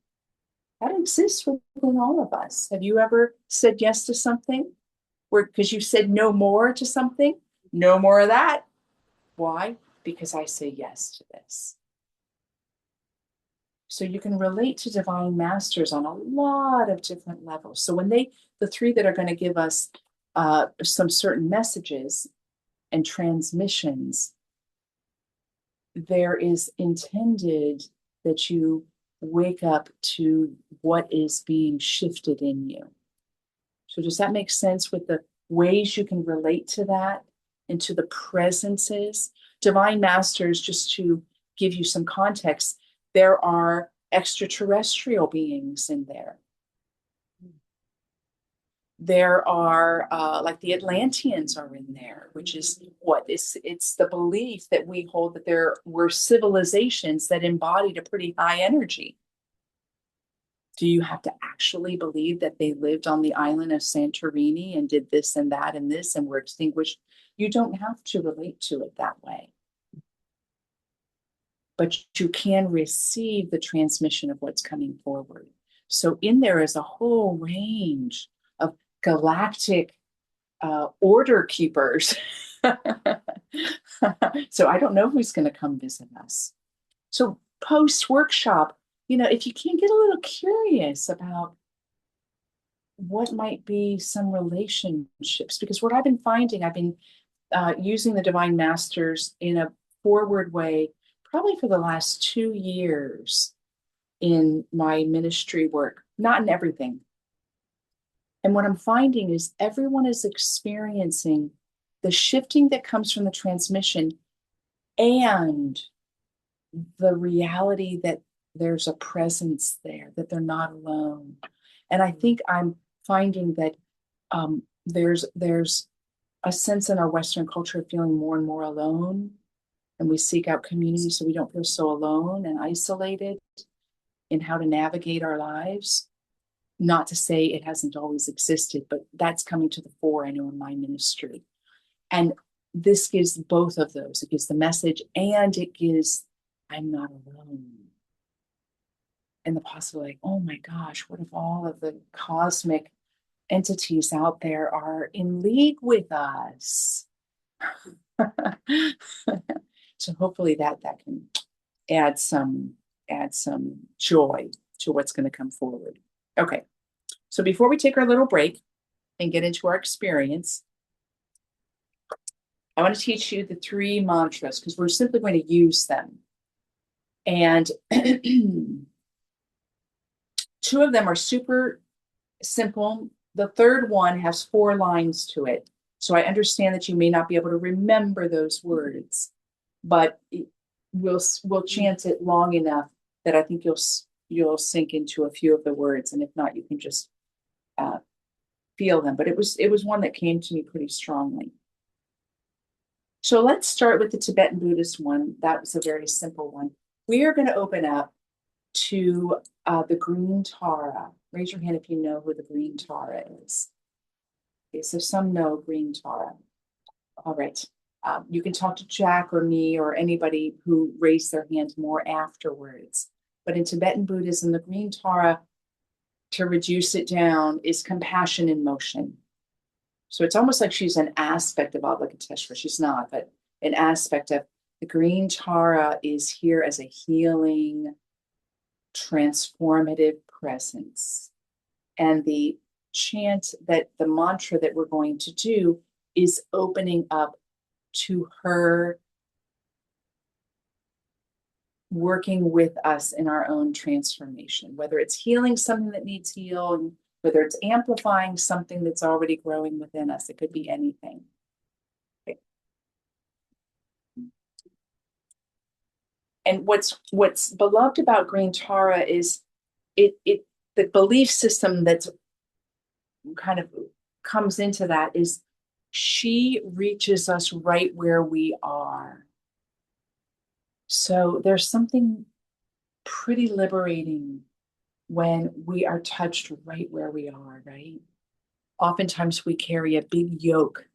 That exists within all of us. Have you ever said yes to something because you said no more to something? No more of that. Why? Because I say yes to this. So you can relate to divine masters on a lot of different levels. So when the three that are going to give us some certain messages and transmissions, there is intended that you wake up to what is being shifted in you. So does that make sense with the ways you can relate to that and to the presences? Divine masters, just to give you some context, there are extraterrestrial beings in there. There are like the Atlanteans are in there, which is what it's the belief that we hold that there were civilizations that embodied a pretty high energy. Do you have to actually believe that they lived on the island of Santorini and did this and that and this and were extinguished? You don't have to relate to it that way. But you can receive the transmission of what's coming forward. So in there is a whole range of galactic order keepers. So I don't know who's going to come visit us. So post workshop, if you can get a little curious about what might be some relationships, because what I've been finding, I've been using the Divine Masters in a forward way, probably for the last 2 years in my ministry work, not in everything. And what I'm finding is everyone is experiencing the shifting that comes from the transmission and the reality that there's a presence there, that they're not alone. And I think I'm finding that there's a sense in our Western culture of feeling more and more alone. And we seek out community so we don't feel so alone and isolated in how to navigate our lives. Not to say it hasn't always existed, but that's coming to the fore, I know, in my ministry. And this gives both of those. It gives the message and it gives, I'm not alone. And the possibility, oh my gosh, what if all of the cosmic entities out there are in league with us? So hopefully that can add some joy to what's going to come forward. Okay, so before we take our little break and get into our experience, I want to teach you the 3 mantras because we're simply going to use them. And 2 of them are super simple. The third one has 4 lines to it. So I understand that you may not be able to remember those words, but we'll chant it long enough that I think you'll sink into a few of the words. And if not, you can just feel them. But it was one that came to me pretty strongly. So let's start with the Tibetan Buddhist one. That was a very simple one. We are going to open up to the green Tara. Raise your hand if you know who the green Tara is. Okay, so some know green Tara. All right. You can talk to Jack or me or anybody who raised their hand more afterwards. But in Tibetan Buddhism, the green Tara, to reduce it down, is compassion in motion. So it's almost like she's an aspect of Avalokiteshvara. She's not, but an aspect of the green Tara is here as a healing, transformative presence. And the chant, that the mantra that we're going to do, is opening up to her working with us in our own transformation, whether it's healing something that needs healed, whether it's amplifying something that's already growing within us. It could be anything. Okay. And what's beloved about green Tara is the belief system that's kind of comes into that is she reaches us right where we are. So there's something pretty liberating when we are touched right where we are, right? Oftentimes we carry a big yoke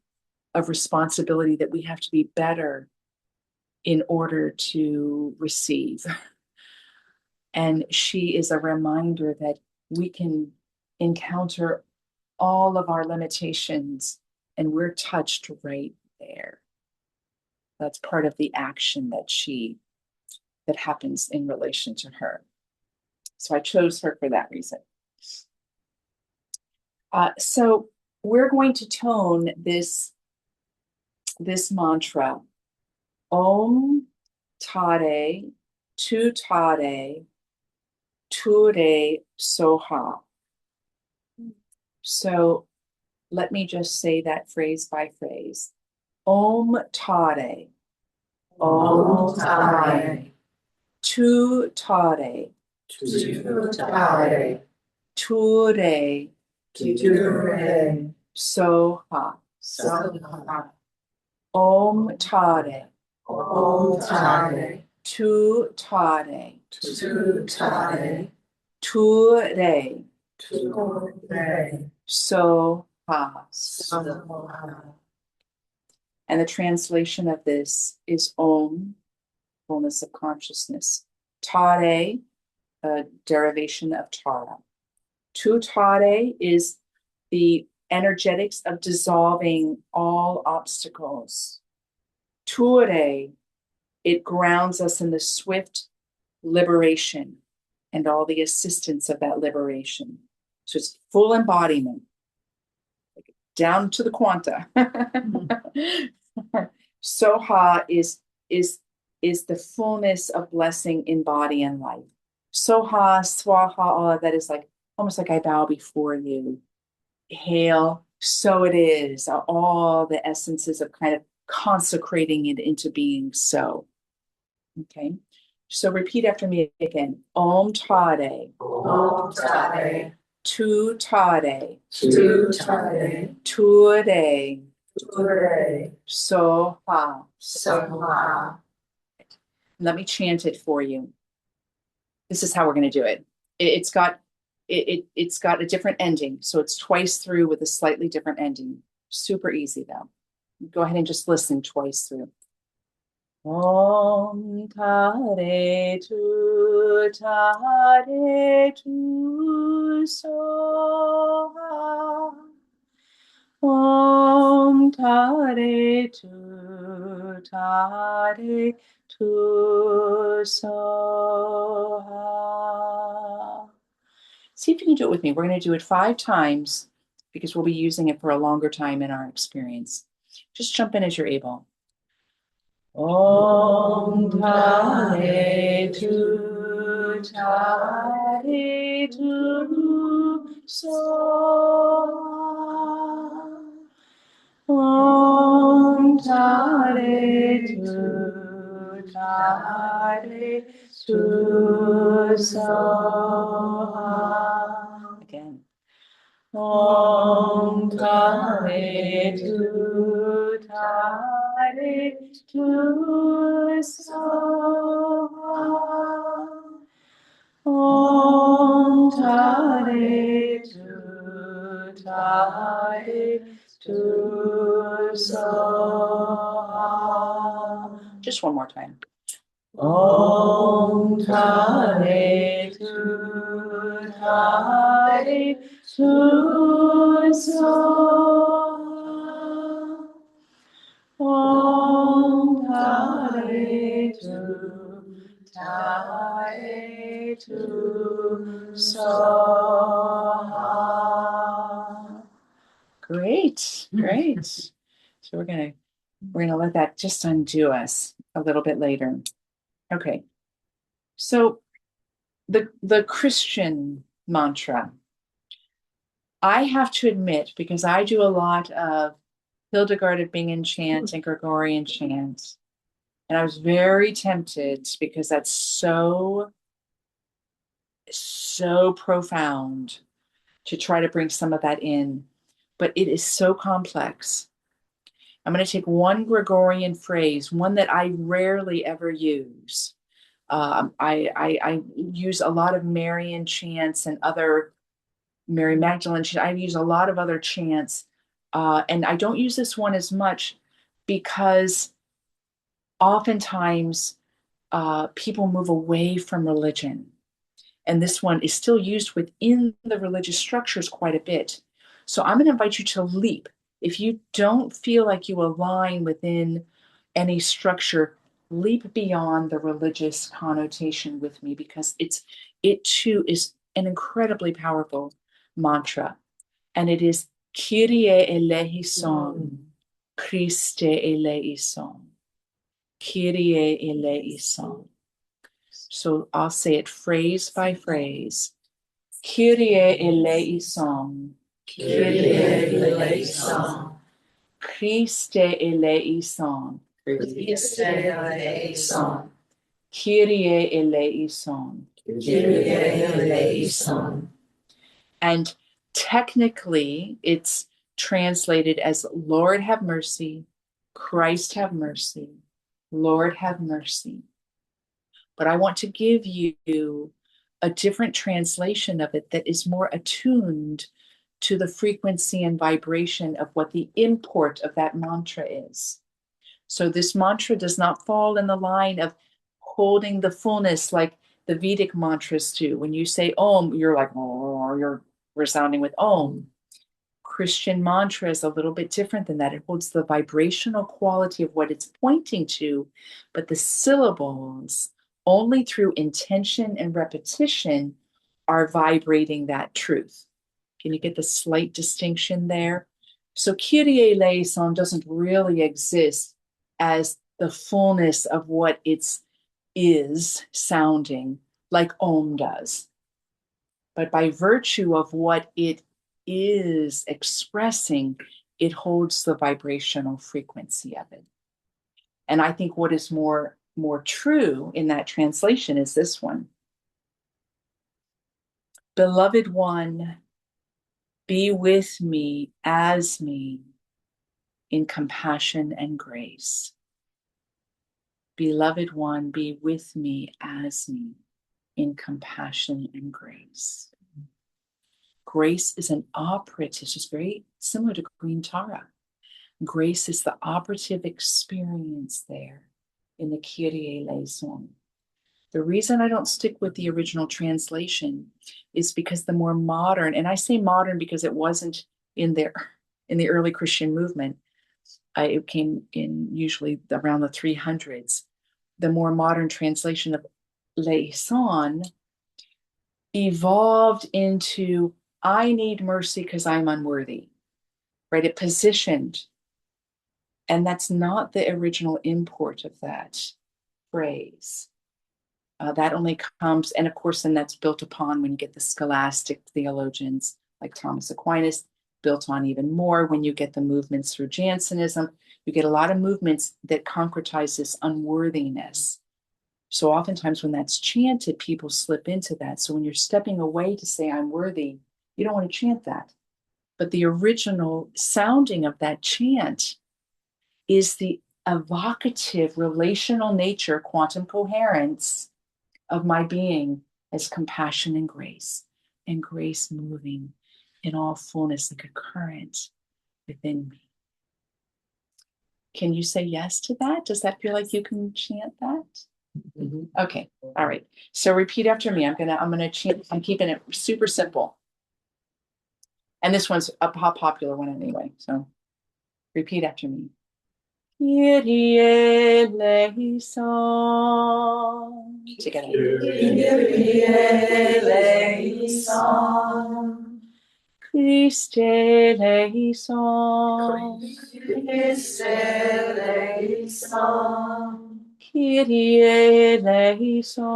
of responsibility that we have to be better in order to receive. And she is a reminder that we can encounter all of our limitations and we're touched right there. That's part of the action that happens in relation to her. So I chose her for that reason. So we're going to tone this mantra. Om Tare Tu Tare Ture Soha. So let me just say that phrase by phrase. Om Tare. Om Tare. Tu Tare. Tu Tare. Ture Ture. Soha. Soha. Om Tare. Om Tare. Tu Tare. Tu Tare. Ture. Ture. Soha. Soha. And the translation of this is Om, fullness of consciousness. Tare, a derivation of Tara. Tu Tare is the energetics of dissolving all obstacles. Ture, it grounds us in the swift liberation and all the assistance of that liberation. So it's full embodiment, down to the quanta. Soha is the fullness of blessing in body and life. Soha, swaha, all of that is like almost like I bow before you. Hail, so it is. All the essences of kind of consecrating it into being so. Okay. So repeat after me again. Om Tare. Om Tare. Tu Tare. Tu Tare. Ture. Ture. Soha. Soha. Let me chant it for you. This is how we're going to do it. It's got a different ending, so it's twice through with a slightly different ending. Super easy though. Go ahead and just listen twice through. Om Tare Tu Tare Tu Soha. Om Tare Tu Tare Tu Soha. See if you can do it with me. We're going to do it 5 times because we'll be using it for a longer time in our experience. Just jump in as you're able. Om Tare Tu Tare Tu Soha. Om Tare Tu Tare Tu Soha. Again. Om Tare Tu Tare Tu Soha. Om Tare Tu Tare Tu Soha. Just one more time. Om Tare Tu Tare Tu Soha. Om Tare Tu Tare Tu Soha. Great, great. So we're gonna let that just undo us a little bit later. Okay. So the Christian mantra, I have to admit, because I do a lot of Hildegard of Bingen chant and Gregorian chant, and I was very tempted because that's so profound to try to bring some of that in, but it is so complex. I'm going to take one Gregorian phrase, one that I rarely ever use. I use a lot of Marian chants and other Mary Magdalene chants. I use a lot of other chants, and I don't use this one as much because oftentimes people move away from religion. And this one is still used within the religious structures quite a bit. So I'm going to invite you to leap. If you don't feel like you align within any structure, leap beyond the religious connotation with me, because it too is an incredibly powerful mantra. And it is Kyrie eleison, Christe eleison, Kyrie eleison. So I'll say it phrase by phrase. Kyrie eleison. Kyrie eleison. Christe eleison. Christe eleison. Kyrie eleison. Kyrie eleison. And Technically, it's translated as Lord have mercy, Christ have mercy, Lord have mercy. But I want to give you a different translation of it that is more attuned to the frequency and vibration of what the import of that mantra is. So this mantra does not fall in the line of holding the fullness like the Vedic mantras do. When you say Om, you're like, oh, you're resounding with Om. Christian mantra is a little bit different than that. It holds the vibrational quality of what it's pointing to, but the syllables, only through intention and repetition, are vibrating that truth. Can you get the slight distinction there? So Kyrie eleison doesn't really exist as the fullness of what it's is sounding like Om does. But by virtue of what it is expressing, it holds the vibrational frequency of it. And I think what is more true in that translation is this one. Beloved one, be with me as me in compassion and grace. Beloved one, be with me as me in compassion and grace. Grace is an operative, it's just very similar to Green Tara. Grace is the operative experience there in the Kyrie eleison. The reason I don't stick with the original translation is because the more modern, and I say modern because it wasn't in the early Christian movement, it came in usually around the 300s. The more modern translation of eleison evolved into, I need mercy because I'm unworthy, right? It positioned. And that's not the original import of that phrase. That only comes, and of course, then that's built upon when you get the scholastic theologians like Thomas Aquinas, built on even more when you get the movements through Jansenism. You get a lot of movements that concretize this unworthiness. So oftentimes when that's chanted, people slip into that. So when you're stepping away to say, I'm worthy, you don't want to chant that. But the original sounding of that chant is the evocative, relational nature, quantum coherence of my being as compassion and grace moving in all fullness like a current within me. Can you say yes to that? Does that feel like you can chant that? Mhm. Okay, all right. So repeat after me. I'm gonna chant. I'm keeping it super simple. And this one's a popular one anyway. So repeat after me. Kyrie eleison. Together. Kyrie eleison. Christe eleison. Christe eleison. Kyrie eleison.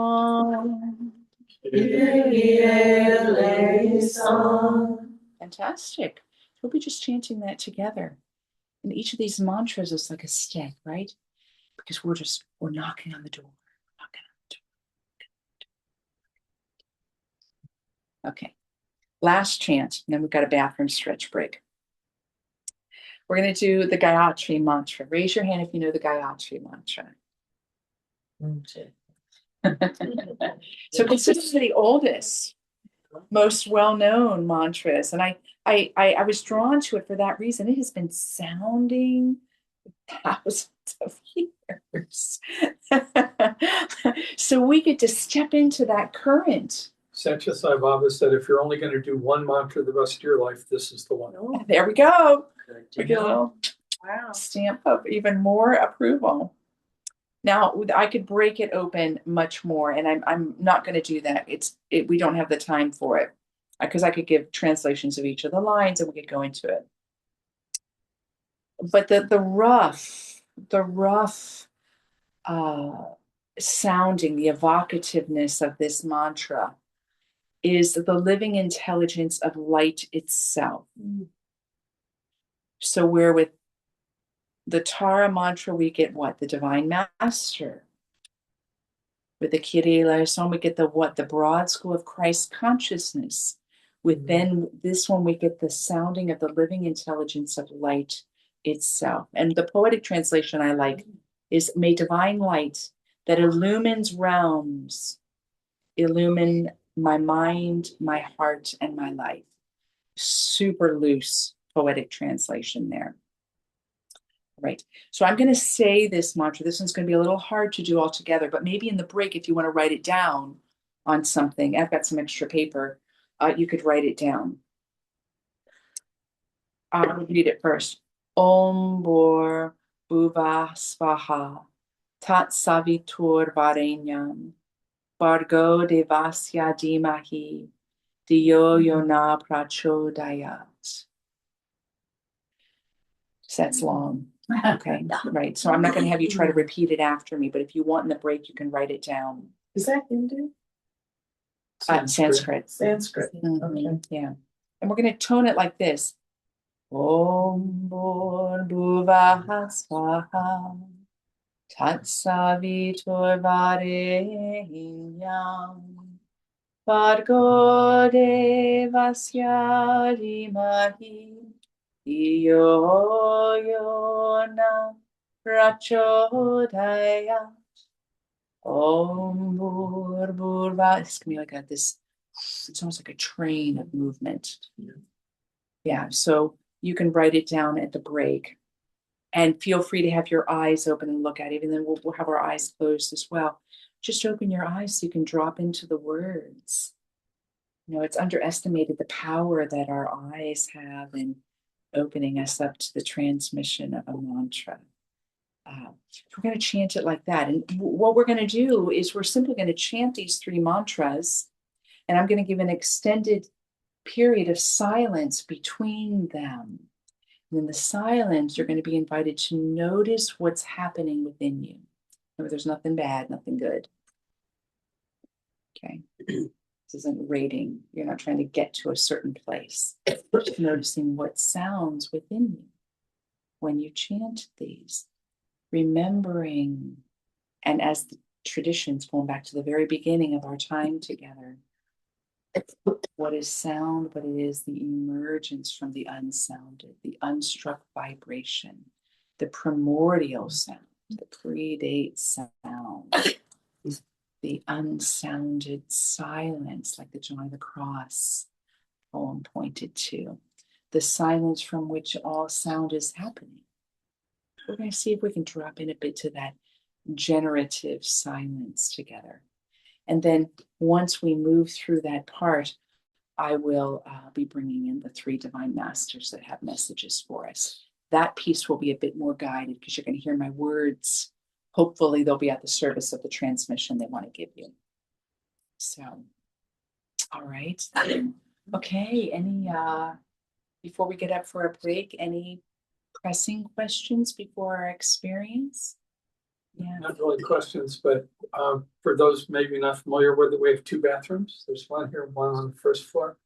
Kyrie eleison. Fantastic. We'll be just chanting that together. And each of these mantras is like a step, right? Because we're knocking on the door. Okay. Last chant, and then we've got a bathroom stretch break. We're going to do the Gayatri mantra. Raise your hand if you know the Gayatri mantra. So considered the oldest, most well-known mantras. And I was drawn to it for that reason. It has been sounding thousands of years. So we get to step into that current. Satya Sai Baba said, if you're only going to do one mantra the rest of your life, this is the one. There we go. Good to We get a know. little Wow. stamp of even more approval. Now I could break it open much more, and I'm not going to do that. We don't have the time for it, because I could give translations of each of the lines and we could go into it. But the rough sounding, the evocativeness of this mantra is the living intelligence of light itself. So where with the Tara mantra, we get what? The Divine Master. With the Kyrie eleison, we get the what? The broad school of Christ consciousness. Within this one, we get the sounding of the living intelligence of light itself. And the poetic translation I like is, may divine light that illumines realms illumine my mind, my heart, and my life. Super loose poetic translation there. Right. So I'm going to say this mantra. This one's going to be a little hard to do all together, but maybe in the break, if you want to write it down on something, I've got some extra paper, you could write it down. I'll read it first. Om Bor Bhuva Svaha Tat Savitur Varenyam Bargo Devasya Dimahi Diyo Yona Prachodayat. So that's long. Okay, right. So I'm not going to have you try to repeat it after me, but if you want in the break, you can write it down. Is that Hindu? Sanskrit. Sanskrit. Mhm, Okay. yeah. And we're going to tone it like this. Om Bor Bhuvaha Svaha Tat Savitur Varenyam Bhargo Devasya Dhimahi Yo Yona Prachodaya Om Bhurva. It's gonna be like this. It's almost like a train of movement. Yeah. So you can write it down at the break, and feel free to have your eyes open and look at it. Even then, we'll have our eyes closed as well. Just open your eyes so you can drop into the words. You know, it's underestimated the power that our eyes have in opening us up to the transmission of a mantra. We're going to chant it like that. And what we're going to do is we're simply going to chant these 3 mantras, and I'm going to give an extended period of silence between them. And in the silence, you're going to be invited to notice what's happening within you. Remember, there's nothing bad, nothing good. Okay. This isn't rating. You're not trying to get to a certain place. Just noticing what sounds within you when you chant these. Remembering, and as the traditions going back to the very beginning of our time together, what is sound, but it is the emergence from the unsounded, the unstruck vibration, the primordial sound, the predate sound, the unsounded silence, like the John of the Cross poem pointed to, the silence from which all sound is happening. We're going to see if we can drop in a bit to that generative silence together. And then once we move through that part, I will be bringing in the 3 divine masters that have messages for us. That piece will be a bit more guided because you're going to hear my words. Hopefully they'll be at the service of the transmission they want to give you. So, all right. Okay, any, before we get up for a break, any pressing questions before our experience? Yeah. Not really questions, but for those maybe not familiar with it, we have 2 bathrooms. There's one here, one on the first floor.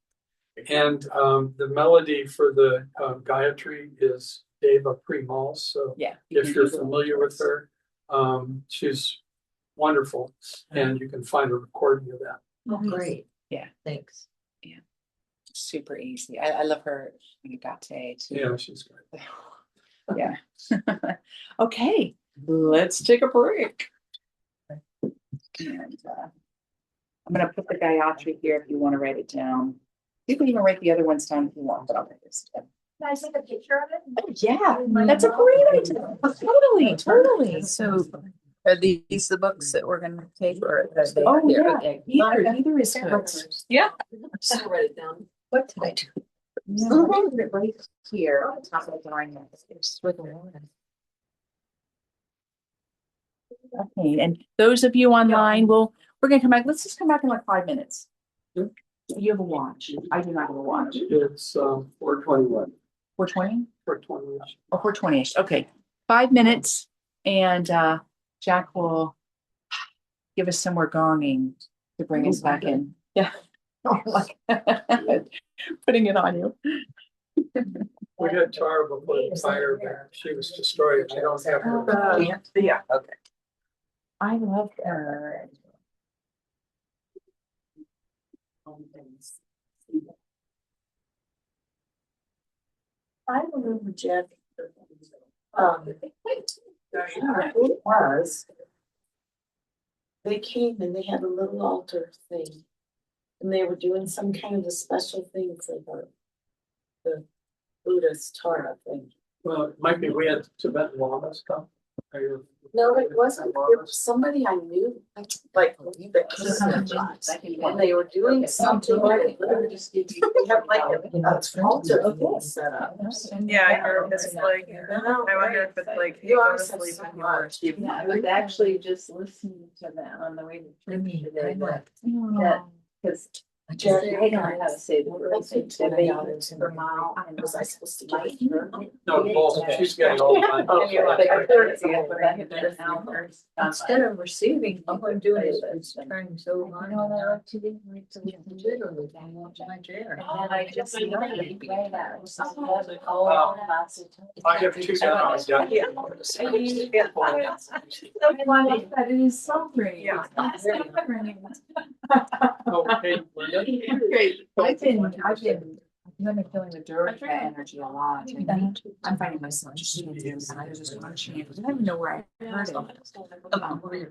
And the melody for the Gayatri is Deva Premal. So Yeah. if you're familiar with her, she's wonderful. And you can find a recording of that. Oh, great. Yeah. Thanks. Super easy. I love her Gate too. Yeah, she's great. Yeah. Okay, let's take a break. And I'm going to put the Gayatri here if you want to write it down. You can even write the other ones down if you want, but I'll write this down. Can I take a picture of it? Oh, yeah, that's a great idea. Totally. So are these the books that we're gonna take or are they Oh, here? yeah. Okay. Either is good. Yeah. Just write it down. What did I do? No, I put it right here on top of the line. Okay, and those of you online, we're gonna come back. Let's just come back in like 5 minutes. Sure. You have a watch. I do not have a watch. It's 4:21. 4:20? 4:20. Oh, 4:20-ish. Okay, 5 minutes, and Jack will give us some more gonging to bring us back in. Yeah. Putting it on you. We had Tara before the fire, but she was destroyed. I don't have her. Yeah, okay. I love her. I remember Jeff. Who it was. They came and they had a little altar thing. And they were doing some kind of a special thing for the Buddhist Tara thing. Well, it might be we had Tibetan lamas come. No, it wasn't, it was somebody I knew, like, that came in. And they were doing something like, they have like a altar thing set up. Yeah, I heard it's like, I wonder if it's like, you go to sleep and you watch TV. Yeah, I was actually just listening to that on the way to church today, that, because. I don't know how to say the word. Vermont, and Was I supposed to get her? No, both, she's getting all mine. Oh, And you're like, I heard it's Yeah. but I had been hours. Instead of receiving, all I'm doing is trying so hard. You know what I like to do? I like to listen to it, or I watch my chair. And then I just know it way out. I have two guys. I love that. It is so pretty. Yeah. Okay, Linda. Great. I've been feeling the Durga energy a lot. And I'm finding myself just chanting, and I was just want to chant. I don't even know where I heard it.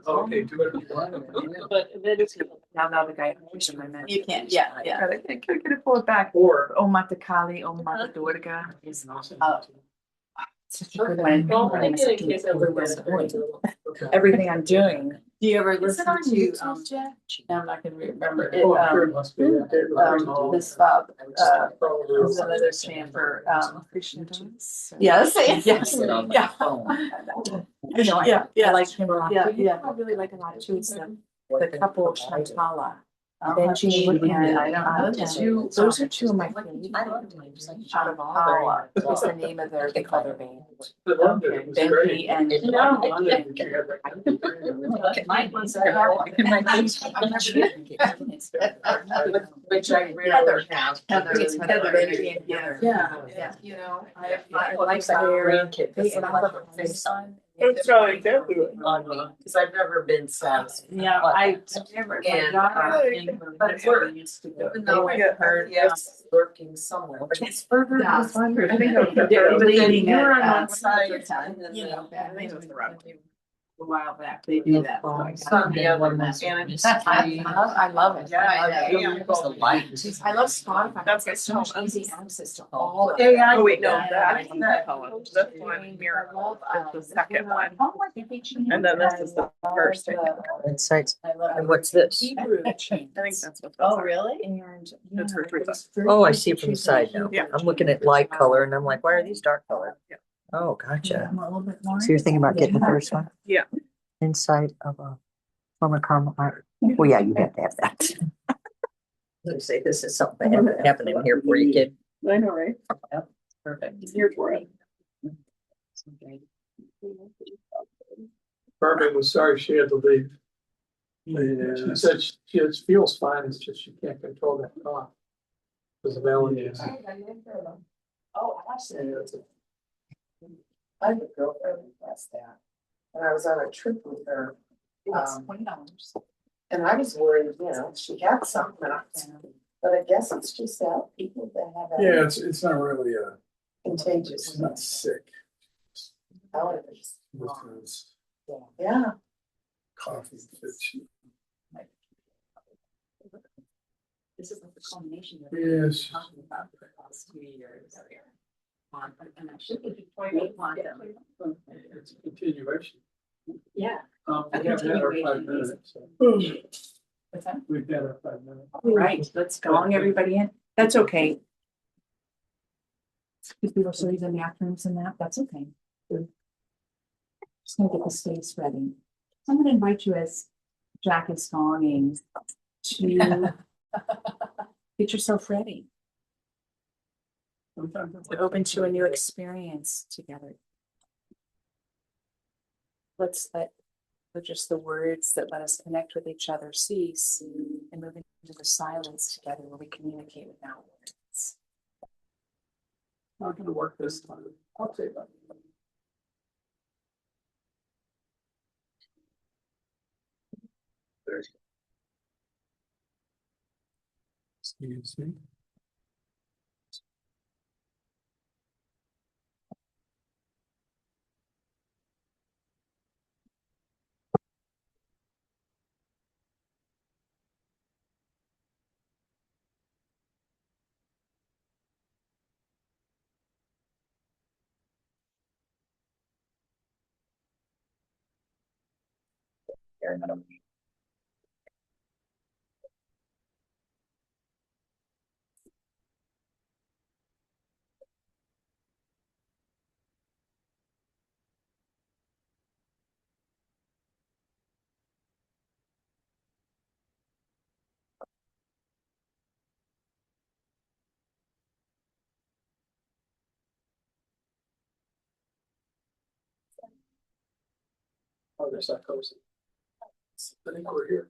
Okay, do it if you want. But then it's. Now the guy, I met. You can't, yeah. Could it pull it back? Or. Om Mata Kali, Om Mata Durga. Is such a good one. Well, I did in case Everything I'm doing. Do you ever Is it listen on to, YouTube, Jack? I'm not gonna remember it, Oh, sure, it must be. this Bob, was another chamber, Krishna dance. yes, Yes. yes, yeah. You know, Yeah, yeah. I like him a lot. Yeah, You yeah. know, I really like a lot too. Is the couple Shantala. I'll Benji have to look into it. I and don't know. two, those are two of my favorites. I don't know, just like Shantala is the name of they call their band. I loved it. It was Benji great. and. Mine was. Which I rarely have. Heather, Benji and Heather. Yeah. You know, I like my their. grandkids. And I love her face. That's probably exactly what. On me, cause I've never been satisfied. Yeah, I've never, my And, daughter in her but we're- country used to go. Even though I Yeah. heard, yes, lurking somewhere, but it's further. Yeah. I think Yeah. But then Leading you're at, on one uh, side, time, and you know, then I think it was around a while back, they do that. so I it's got- on the other one, and it's free. I love it. The light. I love Spotify. That's It's so good. much easy access to all of it. AI. Oh, wait, no, Yeah. that's not Poem. That's one Miracle. That's the second one. Oh, I think they changed And then this is the first, I think. Insights. I love And what's this? Hebrew I chant. think that's what. Oh, really? And. That's her tweet. Oh, I see it from the side now. Yeah. I'm looking at light color and I'm like, why are these dark color? Yeah. Oh, gotcha. A little bit more. So you're thinking about getting the first one? Yeah. Insight of a former caramel art. Well, yeah, you have to have that. Let's say this is something happening here for you, kid. I know, right? Perfect. Here for it. Barbara was sorry she had to leave. She said she just feels fine, it's just she can't control that cough. Because of allergies. Oh, absolutely. I have a girlfriend who does that, and I was on a trip with her, It's $20. and I was worried, you know, she had something else. But I guess it's just that people that have. Yeah, it's not really Contagious. it's not sick. allergies. It's Yeah. coffee fits. This is like the culmination of. Yes. Talking about for the last 2 years. And I should be. It's a continuation. Yeah. We have had our 5 minutes. So What's that? we've had our 5 minutes. All right, let's calling everybody in. That's okay. If people are still using bathrooms and that's okay. Just gonna get the space ready. I'm gonna invite you as Jack is gonging to get yourself ready. We're open to a new experience together. Let's let just the words that let us connect with each other cease and move into the silence together where we communicate without words. Not gonna work this time. I'll say that. Excuse me. Oh, there's that goes. I think we're here.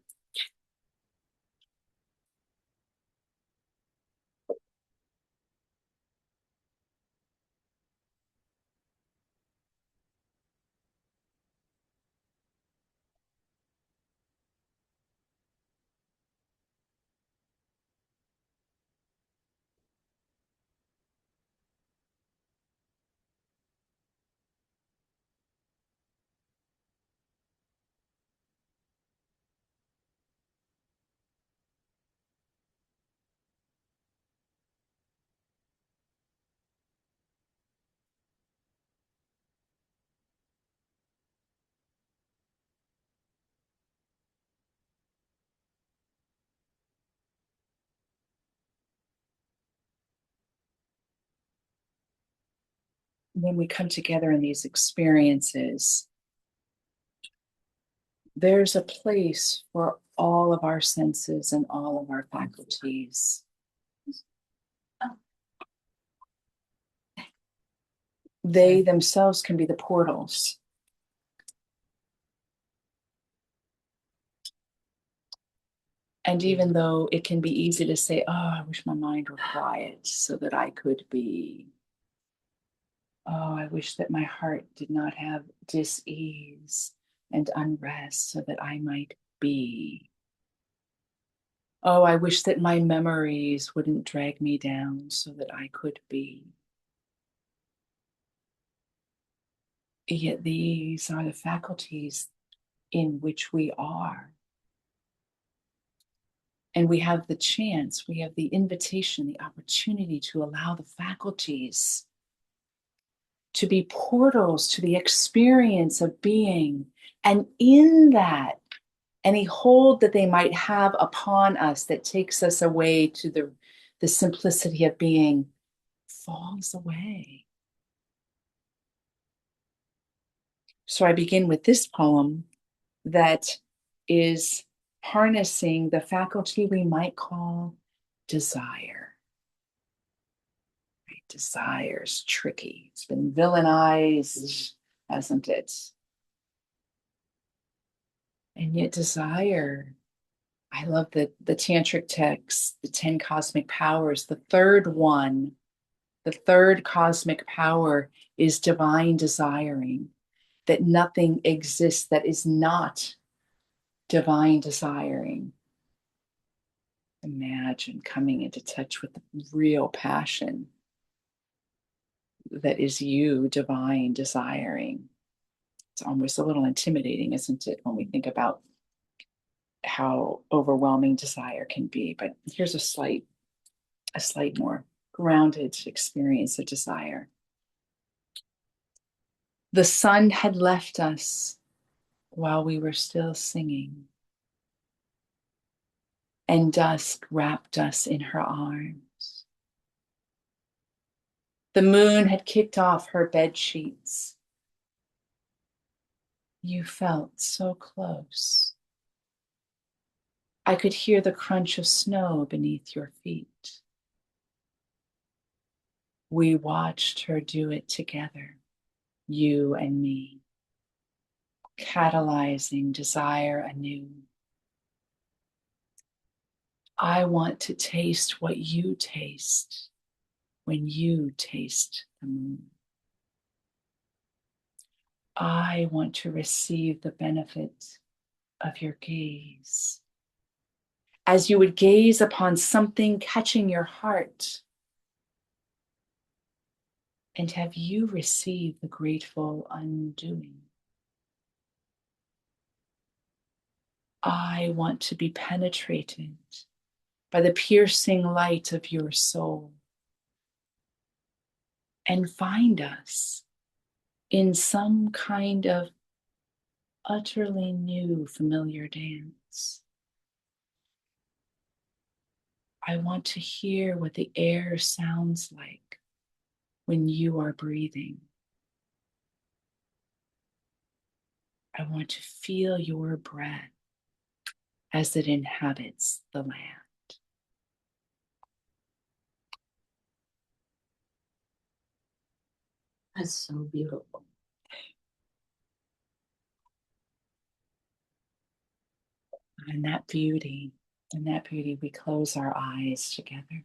When we come together in these experiences, there's a place for all of our senses and all of our faculties. They themselves can be the portals. And even though it can be easy to say, oh, I wish my mind were quiet so that I could be. Oh, I wish that my heart did not have dis-ease and unrest so that I might be. Oh, I wish that my memories wouldn't drag me down so that I could be. Yet these are the faculties in which we are. And we have the chance, we have the invitation, the opportunity to allow the faculties to be portals to the experience of being. And in that, any hold that they might have upon us that takes us away to the simplicity of being falls away. So I begin with this poem that is harnessing the faculty we might call desire. Right? Desire is tricky. It's been villainized, hasn't it? And yet desire, I love the tantric texts, the 10 cosmic powers. The third one, the third cosmic power is divine desiring, that nothing exists that is not divine desiring. Imagine coming into touch with the real passion that is you, divine desiring. It's almost a little intimidating, isn't it, when we think about how overwhelming desire can be. But here's a slight more grounded experience of desire. The sun had left us while we were still singing, and dusk wrapped us in her arms. The moon had kicked off her bed sheets. You felt so close. I could hear the crunch of snow beneath your feet. We watched her do it together, you and me, catalyzing desire anew. I want to taste what you taste when you taste the moon. I want to receive the benefit of your gaze. As you would gaze upon something catching your heart, and have you received the grateful undoing? I want to be penetrated by the piercing light of your soul and find us in some kind of utterly new, familiar dance. I want to hear what the air sounds like when you are breathing. I want to feel your breath as it inhabits the land. That's so beautiful. And that beauty, we close our eyes together.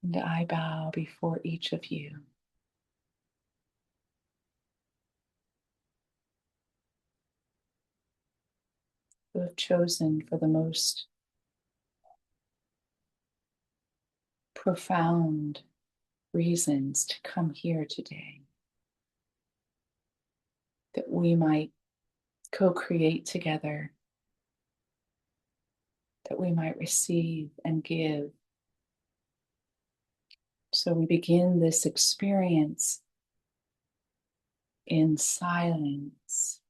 And I bow before each of you. Who have chosen for the most profound reasons to come here today, that we might co-create together, that we might receive and give. So we begin this experience in silence.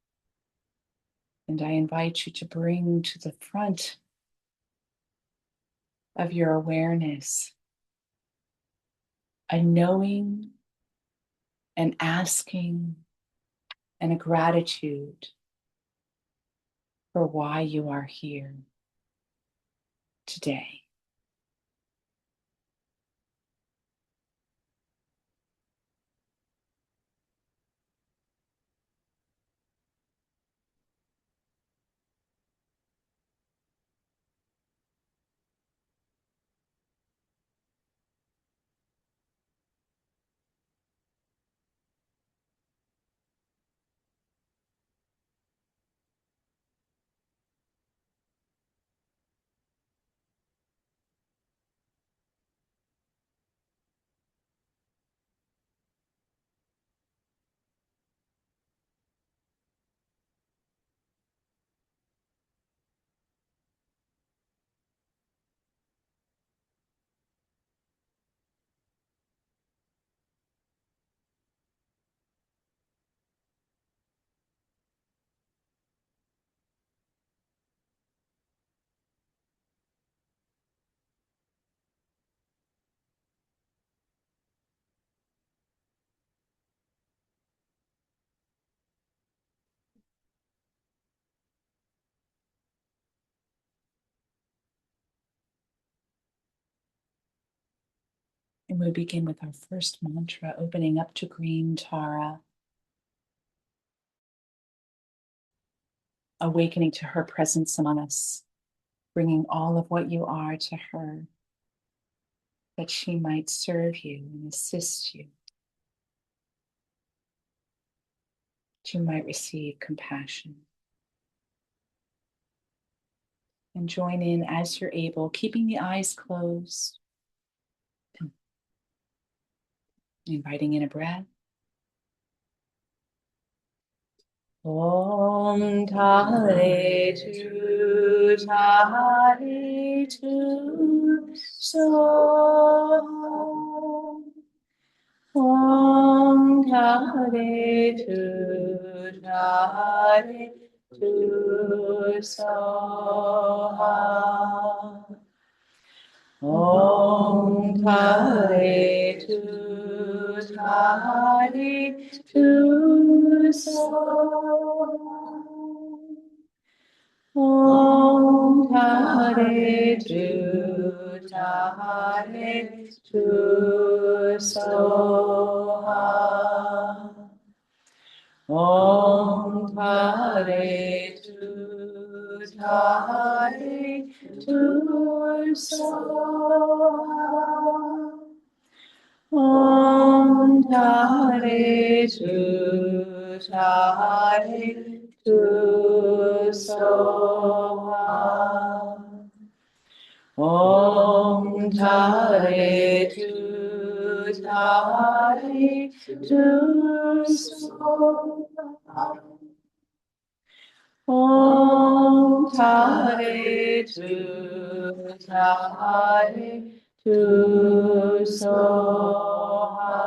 And I invite you to bring to the front of your awareness a knowing, an asking, and a gratitude for why you are here today. And we begin with our first mantra, opening up to Green Tara, awakening to her presence among us, bringing all of what you are to her, that she might serve you and assist you, that you might receive compassion. And join in as you're able, keeping the eyes closed, inviting in a breath. Om Tare Tu Tare Tu So. Om Tare Tu Tare Tu So. Om Tare Tu Tare Tu So. Om Tare Tu Tare Tu So. Om Tare Tu Tare Tu So. Om Tare Tu Tare Tu So. Om Tare Tu Tare Tu So. Om Tare Tu Tare Tu Soha.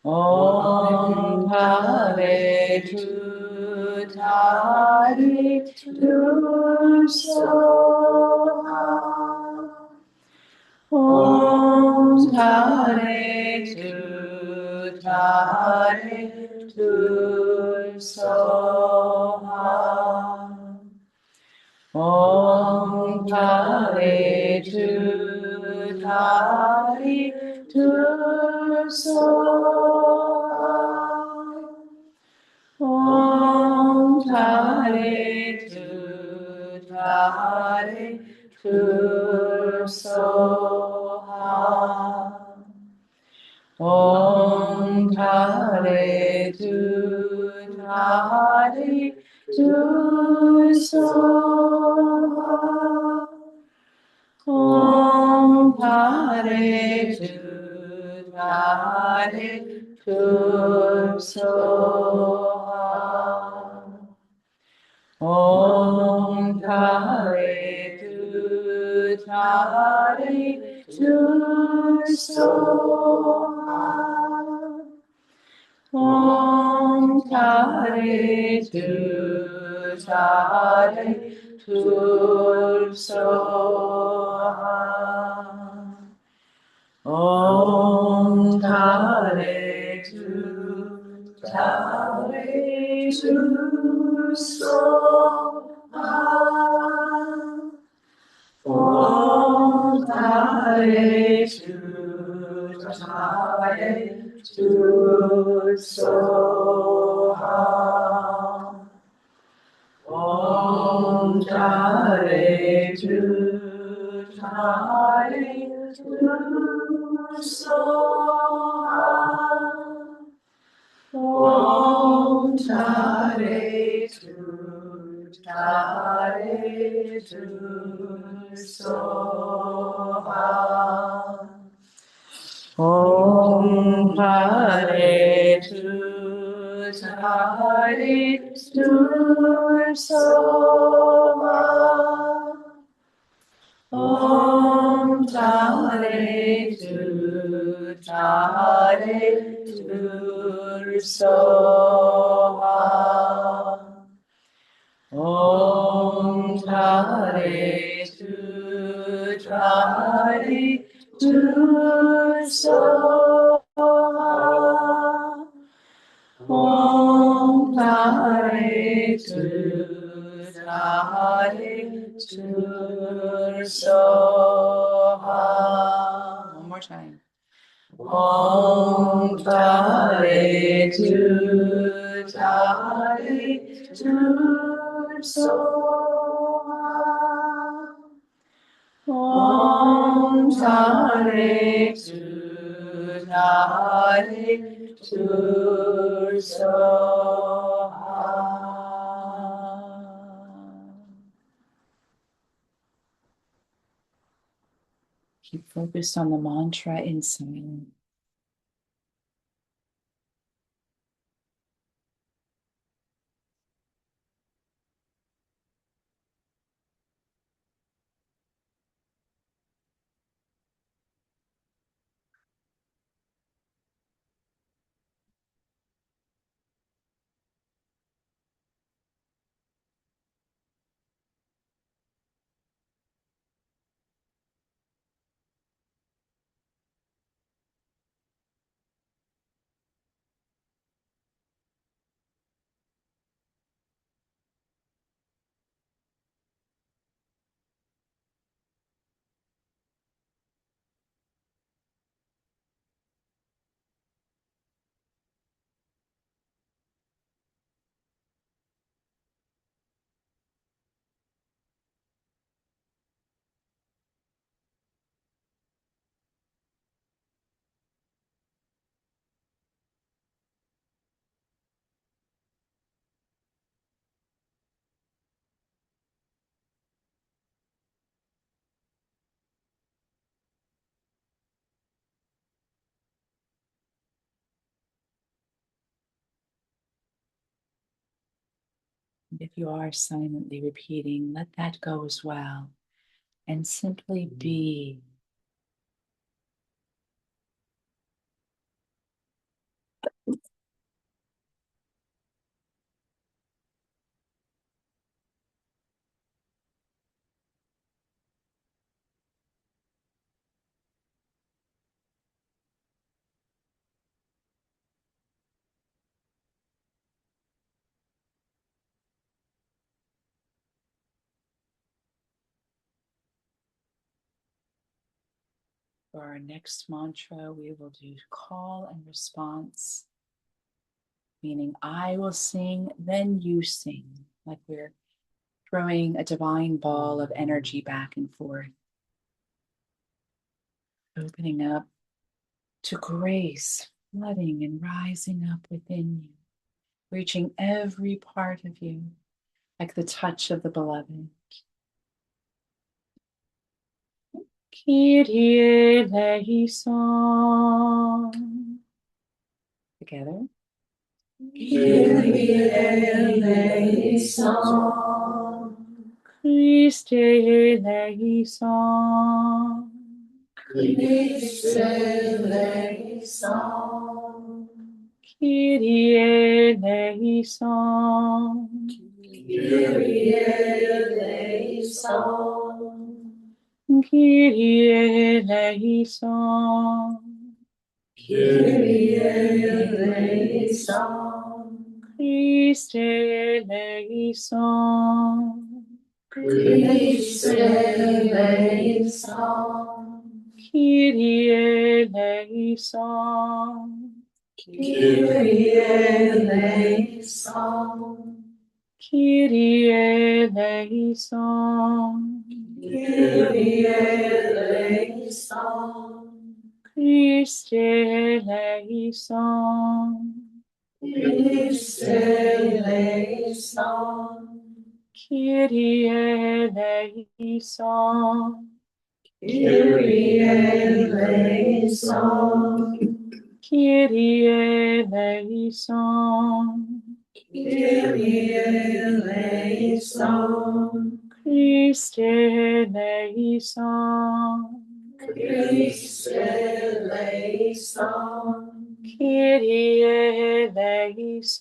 Om Tare Tu Tare Tu Soha. Om Tare Tu Tare Tu Soha. Om Tare Tu Tare Tu Soha. Om Tare Tu Tare Tu Soha. Om Tare Tu Tare Tu Soha. Om Tare Tu Tare Tu Soha. Om Tare Tu Tare Tu Soha. Om Tare Tu Tare Tu Soha. Om Tare Tu Tare Tu Soha. Om Tare Tu Tare Tu Soha. Om Tare Tu Tare Tu Soha. Om Tare Tu Tare Tu Soha. Om Tare Tu Tare Tu Soha. Om Tare Tu Tare Tu Soha. Om Tare Tu Tare Tu Soha. Om Tare Tu Tare Tu Soha. One more time. Om Tare Tu Tare Tu Soha. Om Tare Tu Tare Tu Soha. Keep focused on the mantra inside. If you are silently repeating, let that go as well. And simply be. For our next mantra, we will do call and response, meaning I will sing, then you sing, like we're throwing a divine ball of energy back and forth, opening up to grace, flooding and rising up within you, reaching every part of you, like the touch of the beloved. Kyrie eleison. Together. Kyrie eleison. Christe eleison. Christe eleison. Kyrie eleison. Kyrie eleison. Kyrie eleison. Kyrie eleison. Christe eleison. Christe eleison. Kyrie eleison. Kyrie eleison. Kyrie eleison. Kyrie eleison. Christe eleison. Christe eleison. Kyrie eleison. Kyrie eleison. Kyrie eleison. Kyrie eleison. Christe eleison. Christe eleison. Kyrie eleison.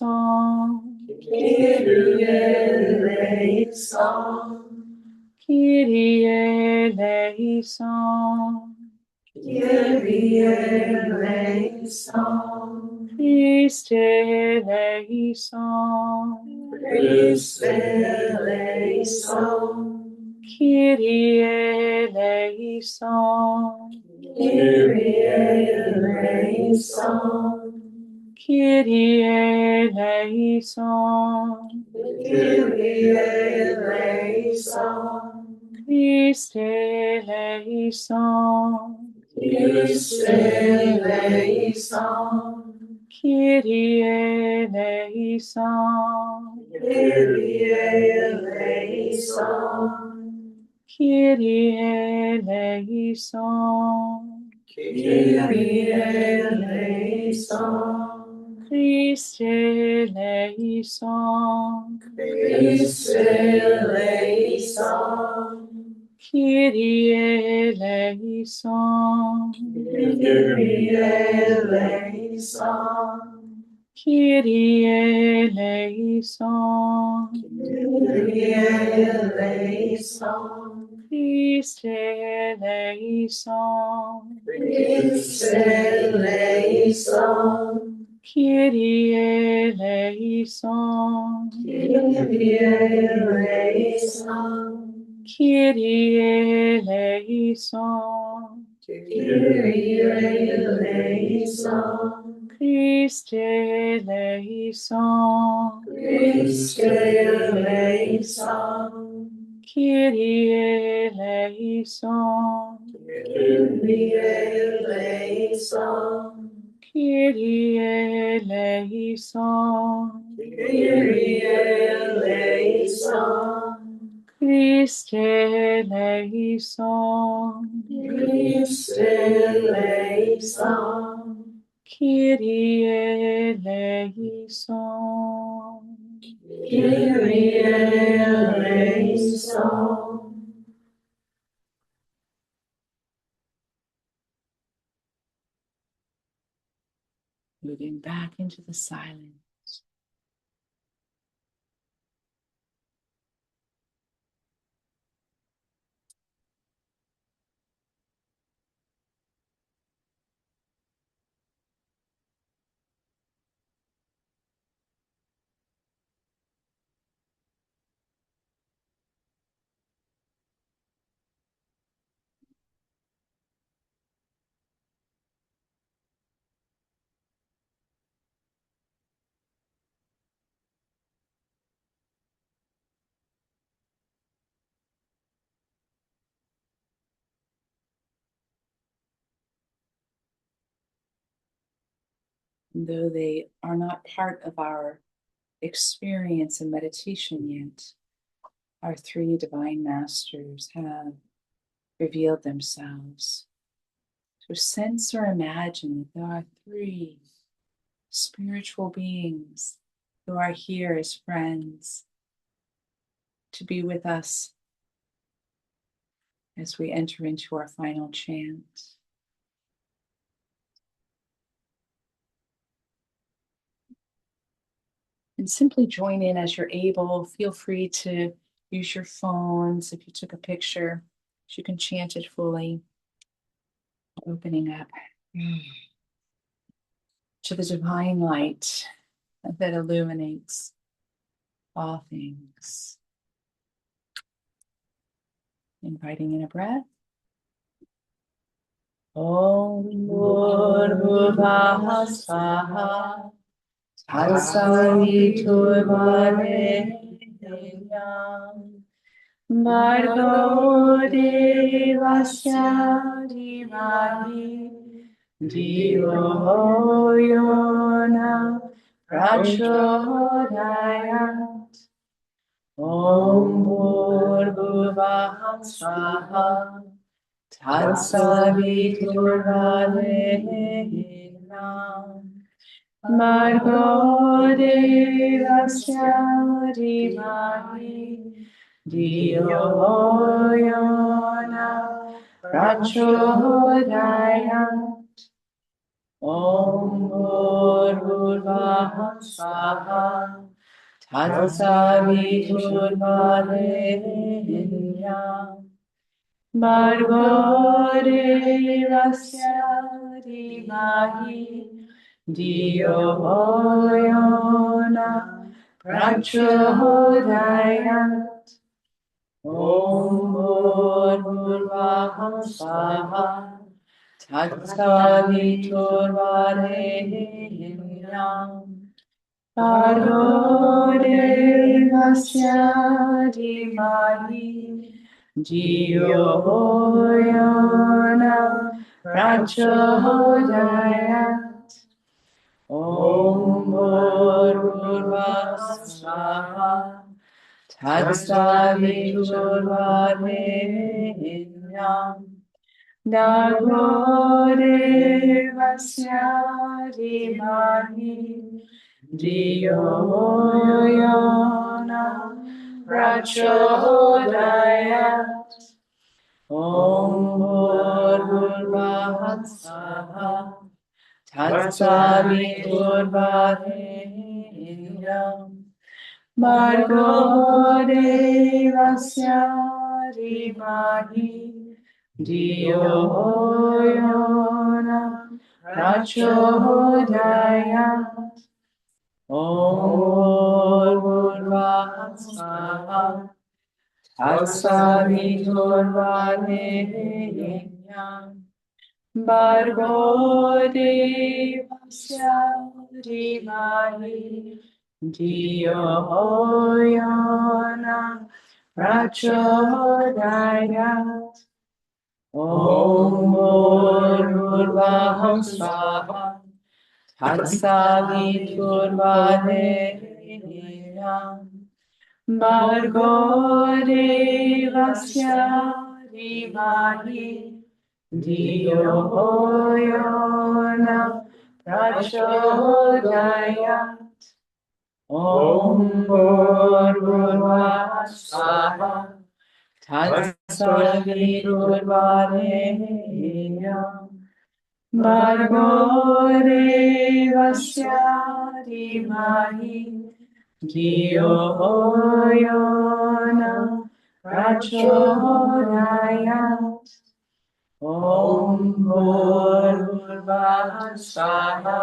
Kyrie eleison. Kyrie eleison. Kyrie eleison. Christe eleison. Christe eleison. Kyrie eleison. Kyrie eleison. Kyrie eleison. Kyrie eleison. Christe eleison. Christe eleison. Kyrie eleison. Kyrie eleison. Kyrie eleison. Kyrie eleison. Christe eleison. Christe eleison. Kyrie eleison. Kyrie eleison. Kyrie eleison. Kyrie eleison. Christe eleison. Christe eleison. Kyrie eleison. Kyrie eleison. Kyrie eleison. Kyrie eleison. Christe eleison. Christe eleison. Kyrie eleison. Kyrie eleison. Kyrie eleison. Kyrie eleison. Christe eleison. Christe eleison. Kyrie eleison. Kyrie eleison. Moving back into the silence. Though they are not part of our experience in meditation yet, our three divine masters have revealed themselves to sense or imagine that there are three spiritual beings who are here as friends to be with us as we enter into our final chant. And simply join in as you're able. Feel free to use your phones. If you took a picture, you can chant it fully. Opening up to the divine light that illuminates all things. Inviting in a breath. Om Bhurvubhaha Swaha Tatsaviturvarenyam Bhargo Devasya Dhimahi Dhiyo Yona Prachodayat. Om Bhurvubhaha Swaha Tatsaviturvarenyam Bhargo Devasya Dhimahi Dhiyo Yona Prachodayat. Om Bhurvubhaha Swaha Tatsaviturvarenyam Bhargo Devasya Dhimahi Dhiyo Yona Prachodayat. Om Bhurvubhaha Swaha Tatsaviturvarenyam Bhargo Devasya Dhimahi Dhiyo Yona Prachodayat. Om Bhurvubhaha Swaha Tatsaviturvarenyam Bhargo Devasya Dhimahi Dhiyo Yona Prachodayat. Om Bhurvubhaha Swaha Tatsaviturvarenyam Bhargo Devasya Dhimahi Dhiyo Yona Prachodayat. Om Bhurvubhaha Swaha Tatsaviturvarenyam Bhargo Devasya Dhimahi Dhiyo Yona Prachodayat. Om Bhurvubhaha Swaha Tatsaviturvarenyam Bhargo Devasya Dhimahi Dhiyo Yona Prachodayat. Om Bhurvasvaha Swaha Tatsavidurvarenyam Bhargo Devasya Dhimahi Dhiyo Yona Prachodayat Om Bhurvasvaha Swaha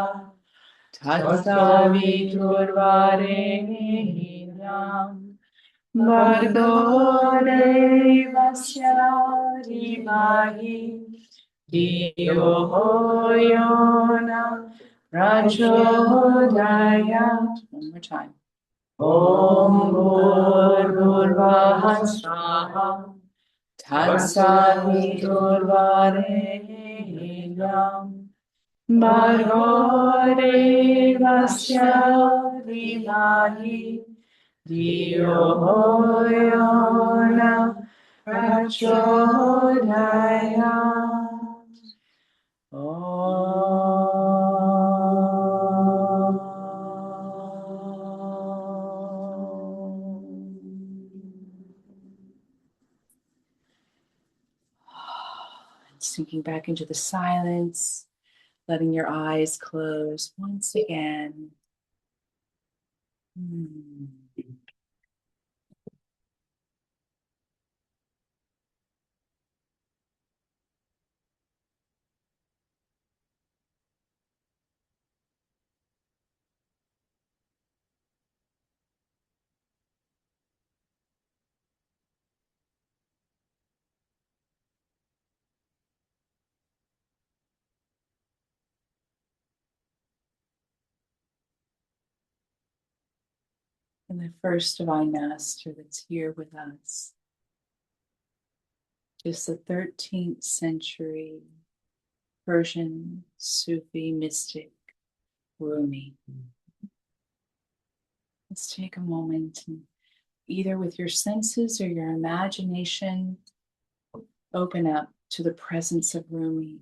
Tatsavidurvarenyam Bhargo Devasya Dhimahi Dhiyo Yona Prachodayat. One more time. Om Bhurvasvaha Swaha Tatsavidurvarenyam Bhargo Devasya Dhimahi Dhiyo Yona Prachodayat. Sinking back into the silence, letting your eyes close once again. And the first divine master that's here with us is the 13th century Persian Sufi mystic Rumi. Let's take a moment and either with your senses or your imagination, open up to the presence of Rumi.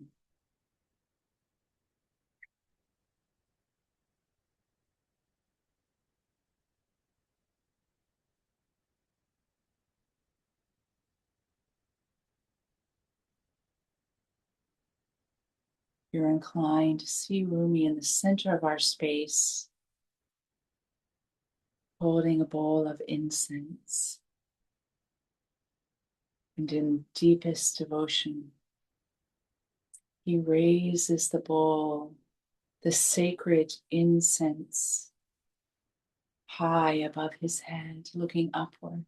You're inclined to see Rumi in the center of our space, holding a bowl of incense. And in deepest devotion, he raises the bowl, the sacred incense, high above his head, looking upward.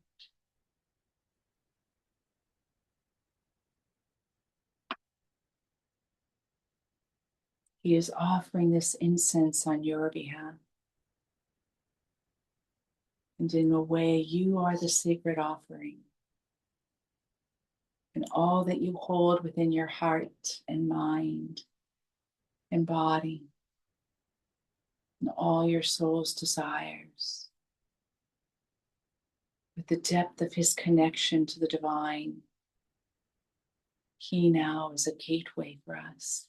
He is offering this incense on your behalf. And in a way, you are the sacred offering. And all that you hold within your heart and mind and body, and all your soul's desires, with the depth of his connection to the divine, he now is a gateway for us.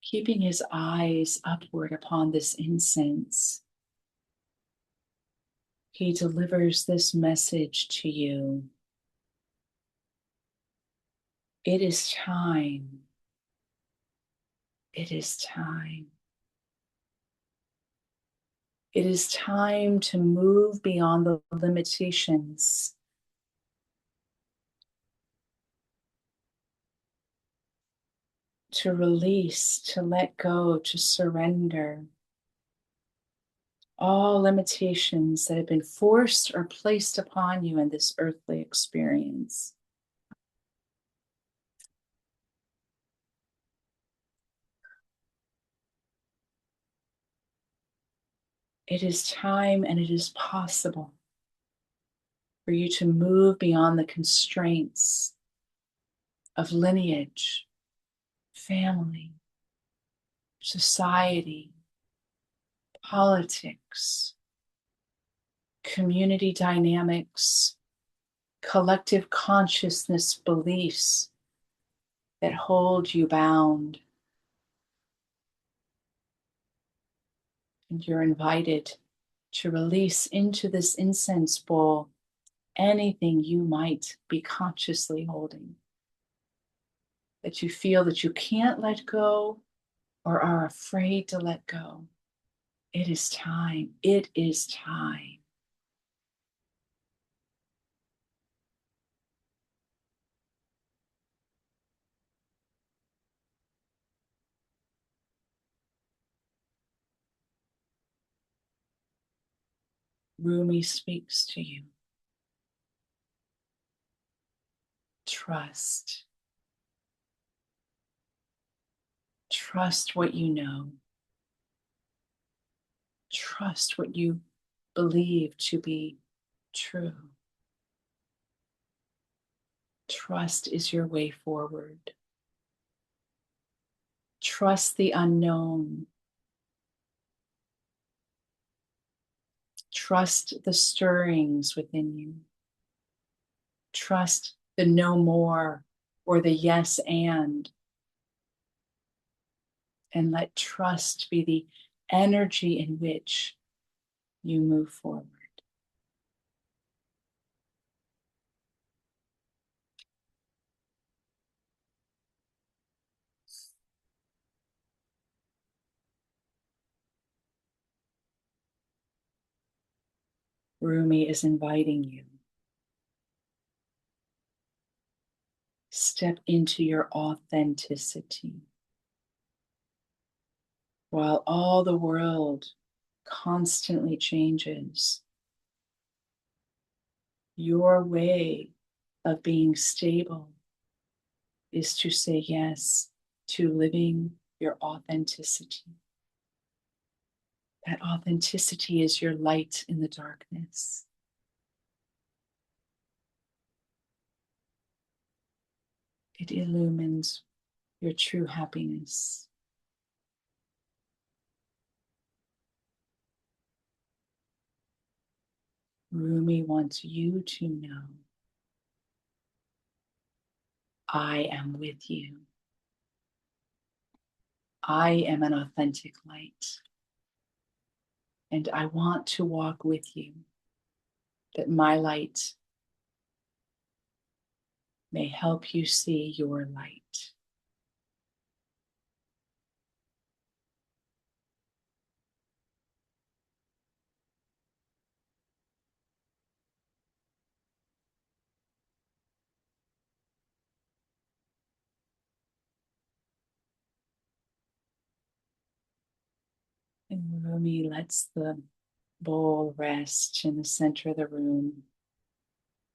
Keeping his eyes upward upon this incense, he delivers this message to you. It is time. It is time. It is time to move beyond the limitations. To release, to let go, to surrender all limitations that have been forced or placed upon you in this earthly experience. It is time and it is possible for you to move beyond the constraints of lineage, family, society, politics, community dynamics, collective consciousness beliefs that hold you bound. And you're invited to release into this incense bowl anything you might be consciously holding, that you feel that you can't let go or are afraid to let go. It is time. It is time. Rumi speaks to you. Trust. Trust what you know. Trust what you believe to be true. Trust is your way forward. Trust the unknown. Trust the stirrings within you. Trust the no more or the yes and let trust be the energy in which you move forward. Rumi is inviting you. Step into your authenticity. While all the world constantly changes, your way of being stable is to say yes to living your authenticity. That authenticity is your light in the darkness. It illumines your true happiness. Rumi wants you to know, I am with you. I am an authentic light. And I want to walk with you, that my light may help you see your light. And Rumi lets the bowl rest in the center of the room,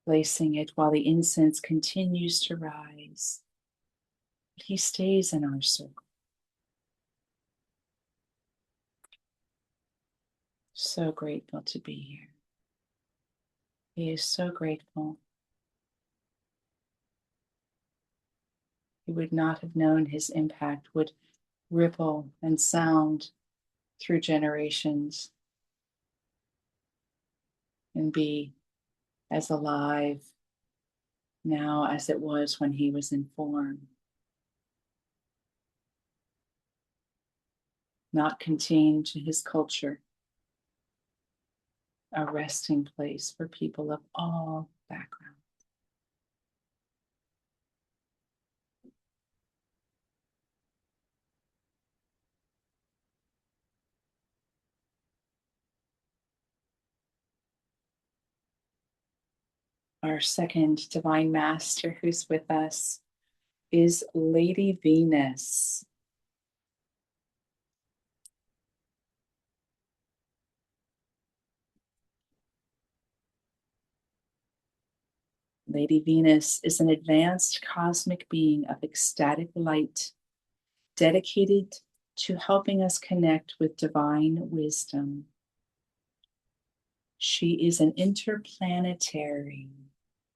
placing it while the incense continues to rise. But he stays in our circle. So grateful to be here. He is so grateful. He would not have known his impact would ripple and sound through generations and be as alive now as it was when he was in form. Not contained to his culture, a resting place for people of all backgrounds. Our second divine master who's with us is Lady Venus. Lady Venus is an advanced cosmic being of ecstatic light, dedicated to helping us connect with divine wisdom. She is an interplanetary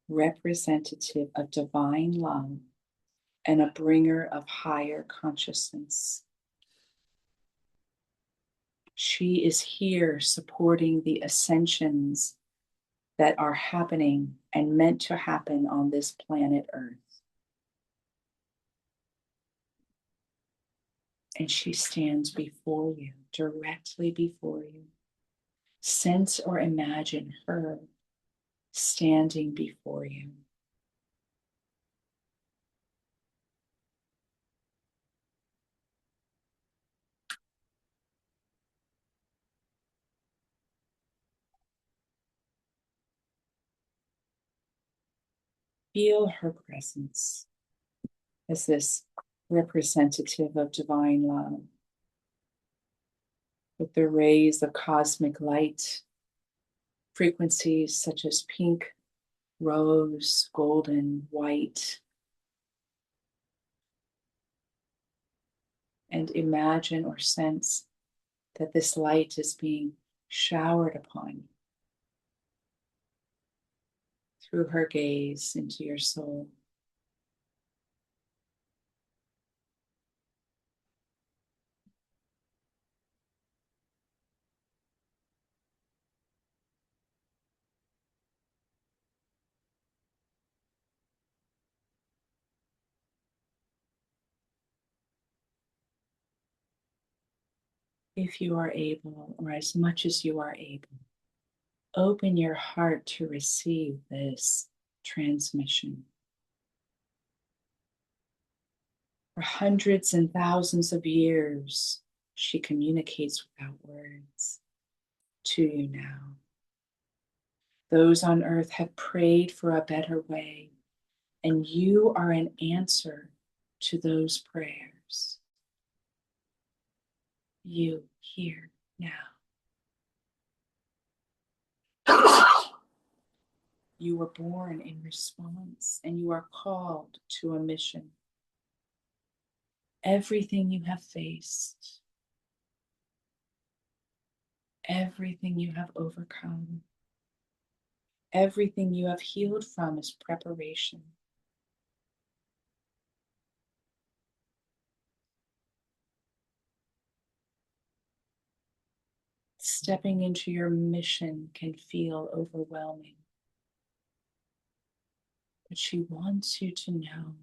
representative of divine love and a bringer of higher consciousness. She is here supporting the ascensions that are happening and meant to happen on this planet Earth. And she stands before you, directly before you. Sense or imagine her standing before you. Feel her presence as this representative of divine love, with the rays of cosmic light, frequencies such as pink, rose, golden, white. And imagine or sense that this light is being showered upon you through her gaze into your soul. If you are able, or as much as you are able, open your heart to receive this transmission. For hundreds and thousands of years, she communicates without words to you now. Those on earth have prayed for a better way, and you are an answer to those prayers. You here now. You were born in response, and you are called to a mission. Everything you have faced, everything you have overcome, everything you have healed from is preparation. Stepping into your mission can feel overwhelming, but she wants you to know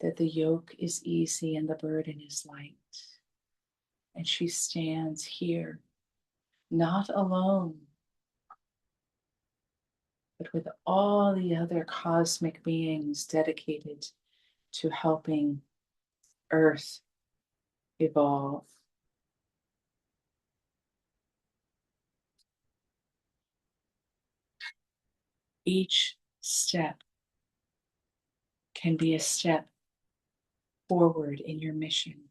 that the yoke is easy and the burden is light. And she stands here, not alone, but with all the other cosmic beings dedicated to helping Earth evolve. Each step can be a step forward in your mission.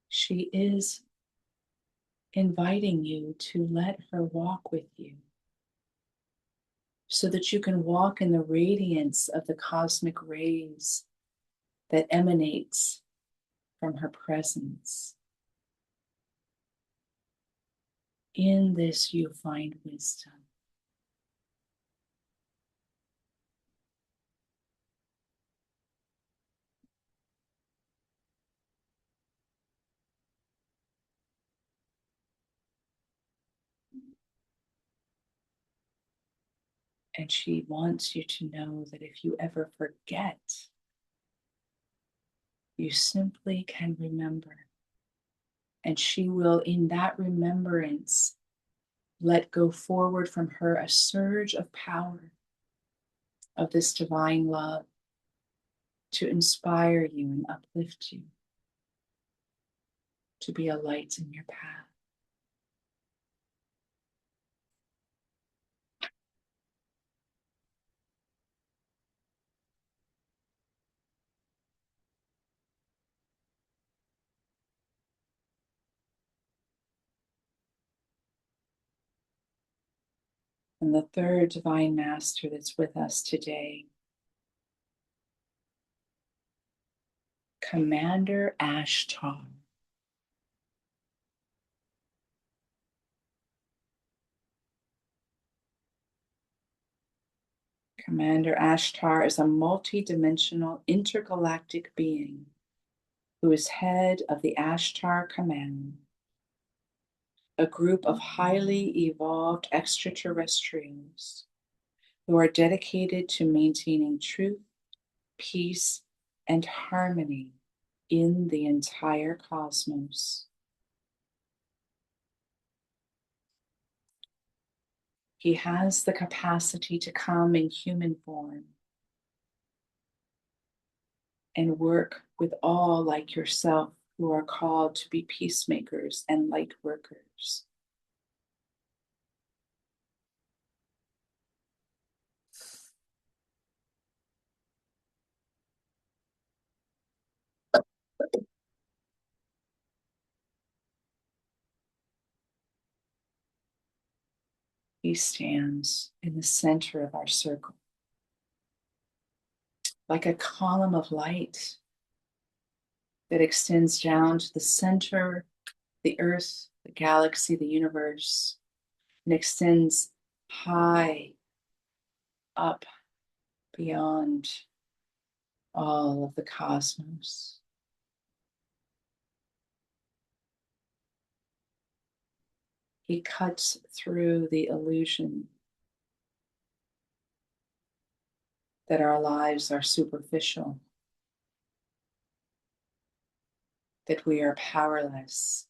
She is inviting you to let her walk with you so that you can walk in the radiance of the cosmic rays that emanates from her presence. In this, you find wisdom. And she wants you to know that if you ever forget, you simply can remember. And she will, in that remembrance, let go forward from her a surge of power of this divine love to inspire you and uplift you, to be a light in your path. And the third divine master that's with us today Commander Ashtar. Commander Ashtar is a multi-dimensional intergalactic being who is head of the Ashtar Command, a group of highly evolved extraterrestrials who are dedicated to maintaining truth, peace, and harmony in the entire cosmos. He has the capacity to come in human form and work with all like yourself who are called to be peacemakers and light workers. He stands in the center of our circle, like a column of light that extends down to the center, the earth, the galaxy, the universe, and extends high up beyond all of the cosmos. He cuts through the illusion that our lives are superficial, that we are powerless,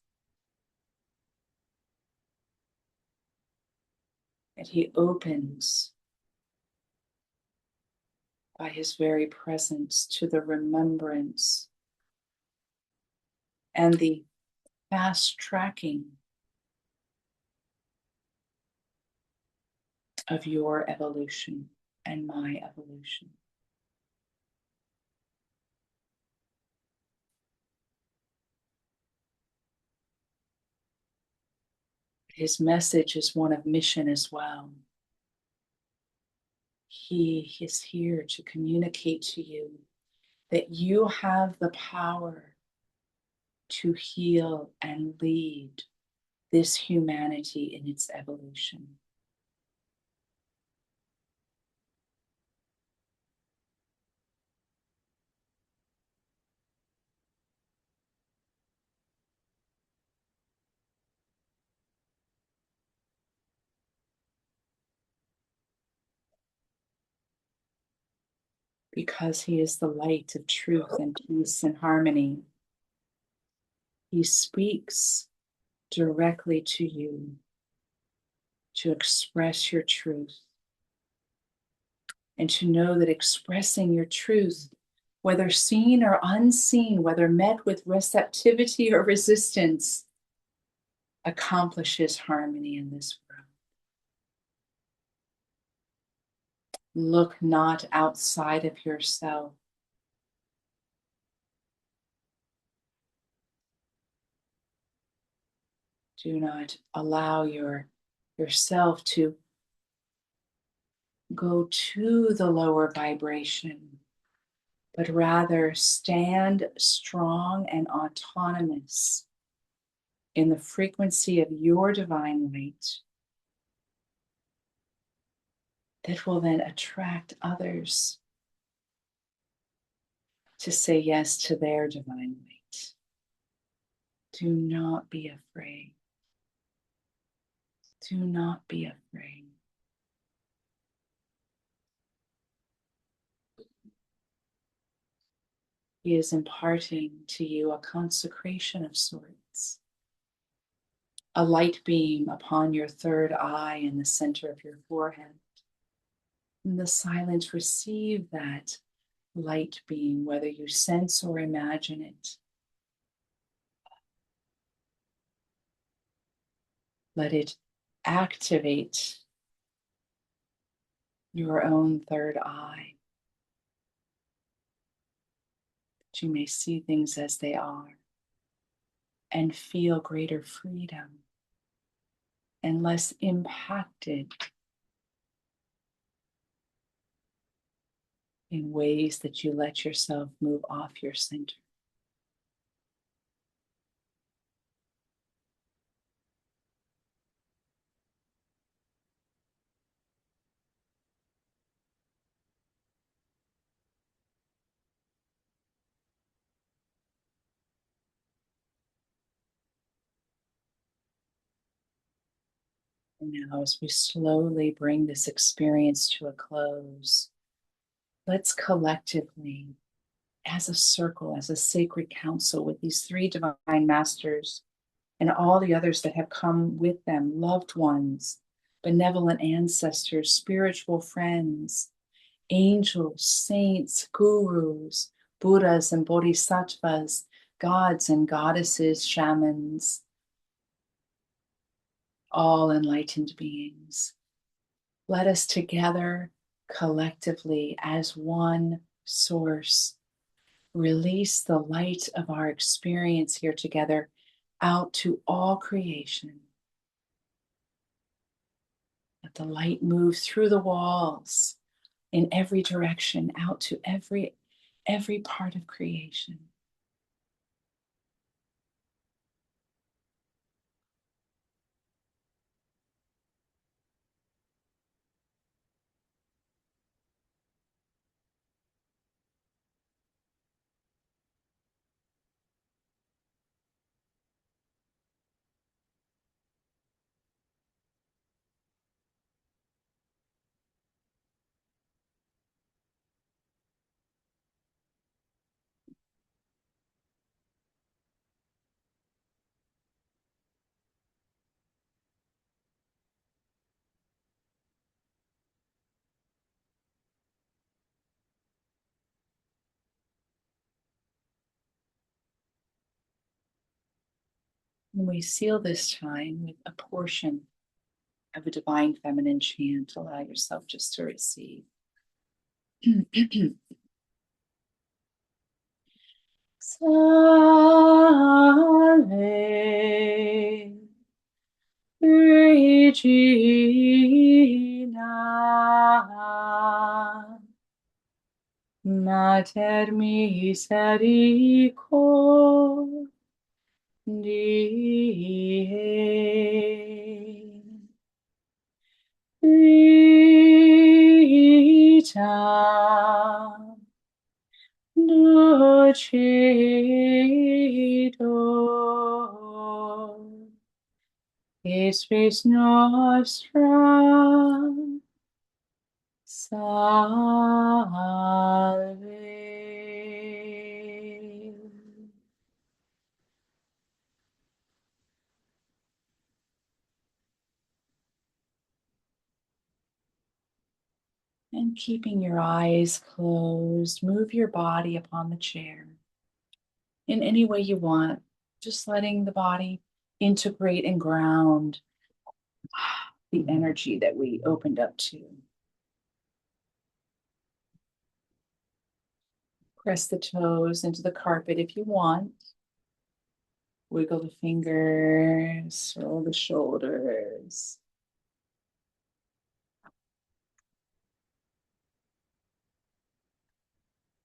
that he opens by his very presence to the remembrance and the fast tracking of your evolution and my evolution. His message is one of mission as well. He is here to communicate to you that you have the power to heal and lead this humanity in its evolution. Because he is the light of truth and peace and harmony, he speaks directly to you to express your truth and to know that expressing your truth, whether seen or unseen, whether met with receptivity or resistance, accomplishes harmony in this world. Look not outside of yourself. Do not allow yourself to go to the lower vibration, but rather stand strong and autonomous in the frequency of your divine light that will then attract others to say yes to their divine light. Do not be afraid. Do not be afraid. He is imparting to you a consecration of sorts, a light beam upon your third eye in the center of your forehead. In the silence, receive that light beam, whether you sense or imagine it. Let it activate your own third eye, that you may see things as they are and feel greater freedom and less impacted in ways that you let yourself move off your center. And now, as we slowly bring this experience to a close, let's collectively, as a circle, as a sacred council with these three divine masters and all the others that have come with them, loved ones, benevolent ancestors, spiritual friends, angels, saints, gurus, Buddhas and bodhisattvas, gods and goddesses, shamans, all enlightened beings. Let us together, collectively, as one source, release the light of our experience here together out to all creation. Let the light move through the walls in every direction, out to every part of creation. And we seal this time with a portion of a divine feminine chant. Allow yourself just to receive. Salve Regina Mater misericordiae Vita Dulcedo et spes nostra salve. And keeping your eyes closed, move your body upon the chair in any way you want, just letting the body integrate and ground the energy that we opened up to. Press the toes into the carpet if you want. Wiggle the fingers, roll the shoulders.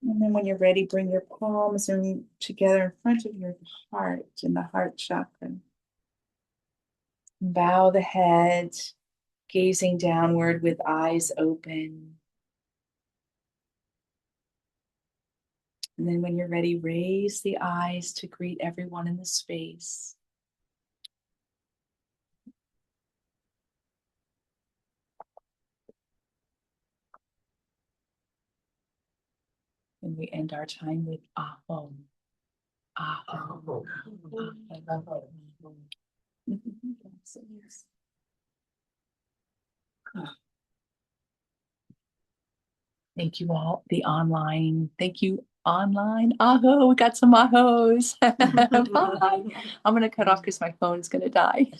And then when you're ready, bring your palms in together in front of your heart in the heart chakra. Bow the head, gazing downward with eyes open. And then when you're ready, raise the eyes to greet everyone in the space. And we end our time with Aho. Aho. Aho. Thank you all. Thank you online. Aho, we got some ahos. Bye. I'm gonna cut off because my phone's gonna die.